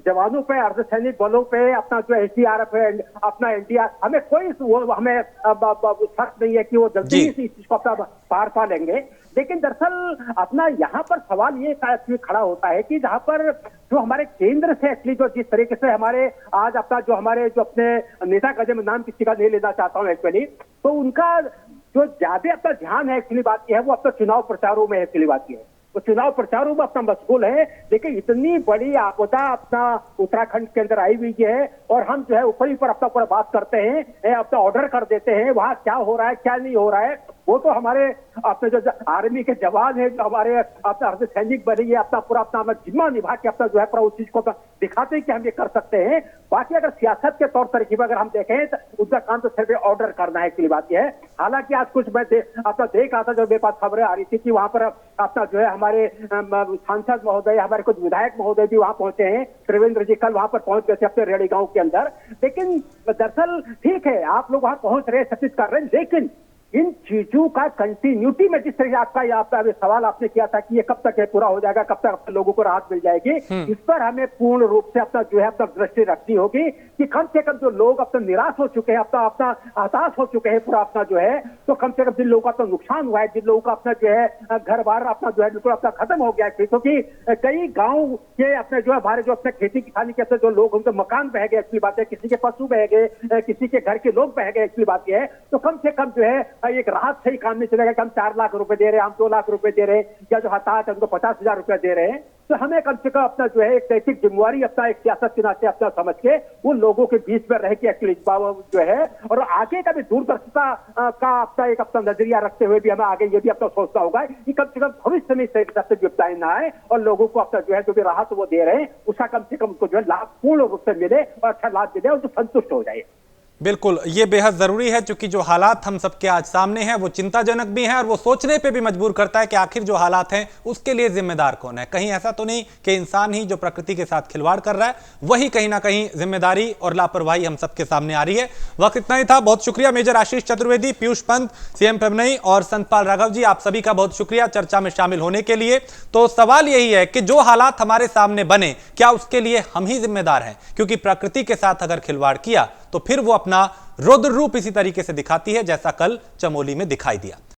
जवानों पे, अर्धसैनिक बलों पे, अपना जो SDRF है, अपना NDR, हमें कोई हमें शक नहीं है कि वो जल्दी इस चीज को अपना पार पा लेंगे। लेकिन दरअसल अपना यहाँ पर सवाल ये खड़ा होता है कि जहां पर जो हमारे केंद्र से एक्चुअली जो जिस तरीके से हमारे आज अपना जो हमारे जो अपने नेता का मैं नाम किसी का नहीं लेना चाहता हूँ एक्चुअली, तो उनका जो ज्यादा अपना ध्यान है एक्चुअली बात यह है वो अपना चुनाव प्रचारों में एक्चुअली बात यह है, तो चुनाव प्रचारों में अपना मशगूल है। लेकिन इतनी बड़ी आपदा अपना उत्तराखंड के अंदर आई हुई है, और हम जो है ऊपर ही पर अपना पूरा बात करते हैं, अपना ऑर्डर कर देते हैं, वहां क्या हो रहा है क्या नहीं हो रहा है वो तो हमारे अपने जो आर्मी के जवान है, जो हमारे अपना अर्धसैनिक बनी है, अपना पूरा अपना जिम्मा निभा के अपना जो है पूरा उस चीज को दिखाते हैं कि हम ये कर सकते हैं। बाकी अगर सियासत के तौर तरीके पर अगर हम देखें तो उनका काम तो सिर्फ ऑर्डर करना है, इसलिए बात यह है। हालांकि आज कुछ मैं अपना देख रहा था, जो मेरे पास खबरें आ रही थी कि वहां पर अपना जो है हमारे सांसद महोदय, हमारे कुछ विधायक महोदय भी वहां पहुंचे हैं। त्रिवेंद्र जी कल वहां पर पहुंच गए थे अपने रेडी गांव के अंदर। लेकिन दरअसल ठीक है, आप लोग वहां पहुंच रहे, सब चीज कर रहे हैं, लेकिन इन चीजों का कंटिन्यूटी में, जिस तरह से आपका सवाल आपने किया था कि ये कब तक पूरा हो जाएगा, कब तक लोगों को राहत मिल जाएगी, इस पर हमें पूर्ण रूप से अपना जो है अपना दृष्टि रखनी होगी कि कम से कम जो लोग अपना निराश हो चुके हैं, अपना हताश हो चुके हैं पूरा अपना जो है, तो कम से कम जिन लोगों का अपना नुकसान हुआ है, जिन लोगों का अपना जो है घर बार अपना जो है बिल्कुल अपना खत्म हो गया है, क्योंकि कई गाँव के अपने जो है हमारे जो अपने खेती किसानी के अपने जो लोग, उनके मकान बह गए, अच्छी बात है, किसी के पशु बह गए, किसी के घर के लोग बह गए, अच्छी बात यह है। तो कम से कम जो है एक राहत से ही काम नहीं चलेगा कि हम 4 लाख रुपए दे रहे हैं, हम 2 लाख रुपए दे रहे हैं, या जो हताहत है उनको 50,000 रुपए दे रहे हैं। तो हमें कम से कम अपना जो है एक नैतिक जिम्मेवारी अपना एक सियासत के नाते अपना समझ के उन लोगों के बीच में रह के एक्चुअली जो है, और आगे का भी दूरदर्शिता का अपना एक अपना नजरिया रखते हुए भी हमें आगे ये भी अपना सोचना होगा कि कम से कम भविष्य में से विपदाएं ना आए और लोगों को अपना जो है जो भी राहत वो दे रहे हैं उसका कम से कम उनको जो है लाभ पूर्ण रूप से मिले और अच्छा लाभ मिले और जो संतुष्ट हो जाए। बिल्कुल, ये बेहद जरूरी है, क्योंकि जो हालात हम सबके आज सामने हैं वो चिंताजनक भी हैं और वो सोचने पे भी मजबूर करता है कि आखिर जो हालात हैं उसके लिए जिम्मेदार कौन है। कहीं ऐसा तो नहीं कि इंसान ही जो प्रकृति के साथ खिलवाड़ कर रहा है, वही कहीं ना कहीं जिम्मेदारी और लापरवाही हम सबके सामने आ रही है। वक्त इतना ही था, बहुत शुक्रिया मेजर आशीष चतुर्वेदी, पीयूष पंत, सीएम पेमनई और संतपाल राघव जी, आप सभी का बहुत शुक्रिया चर्चा में शामिल होने के लिए। तो सवाल यही है कि जो हालात हमारे सामने बने, क्या उसके लिए हम ही जिम्मेदार हैं? क्योंकि प्रकृति के साथ अगर खिलवाड़ किया तो फिर वो अपना रौद्र रूप इसी तरीके से दिखाती है, जैसा कल चमोली में दिखाई दिया।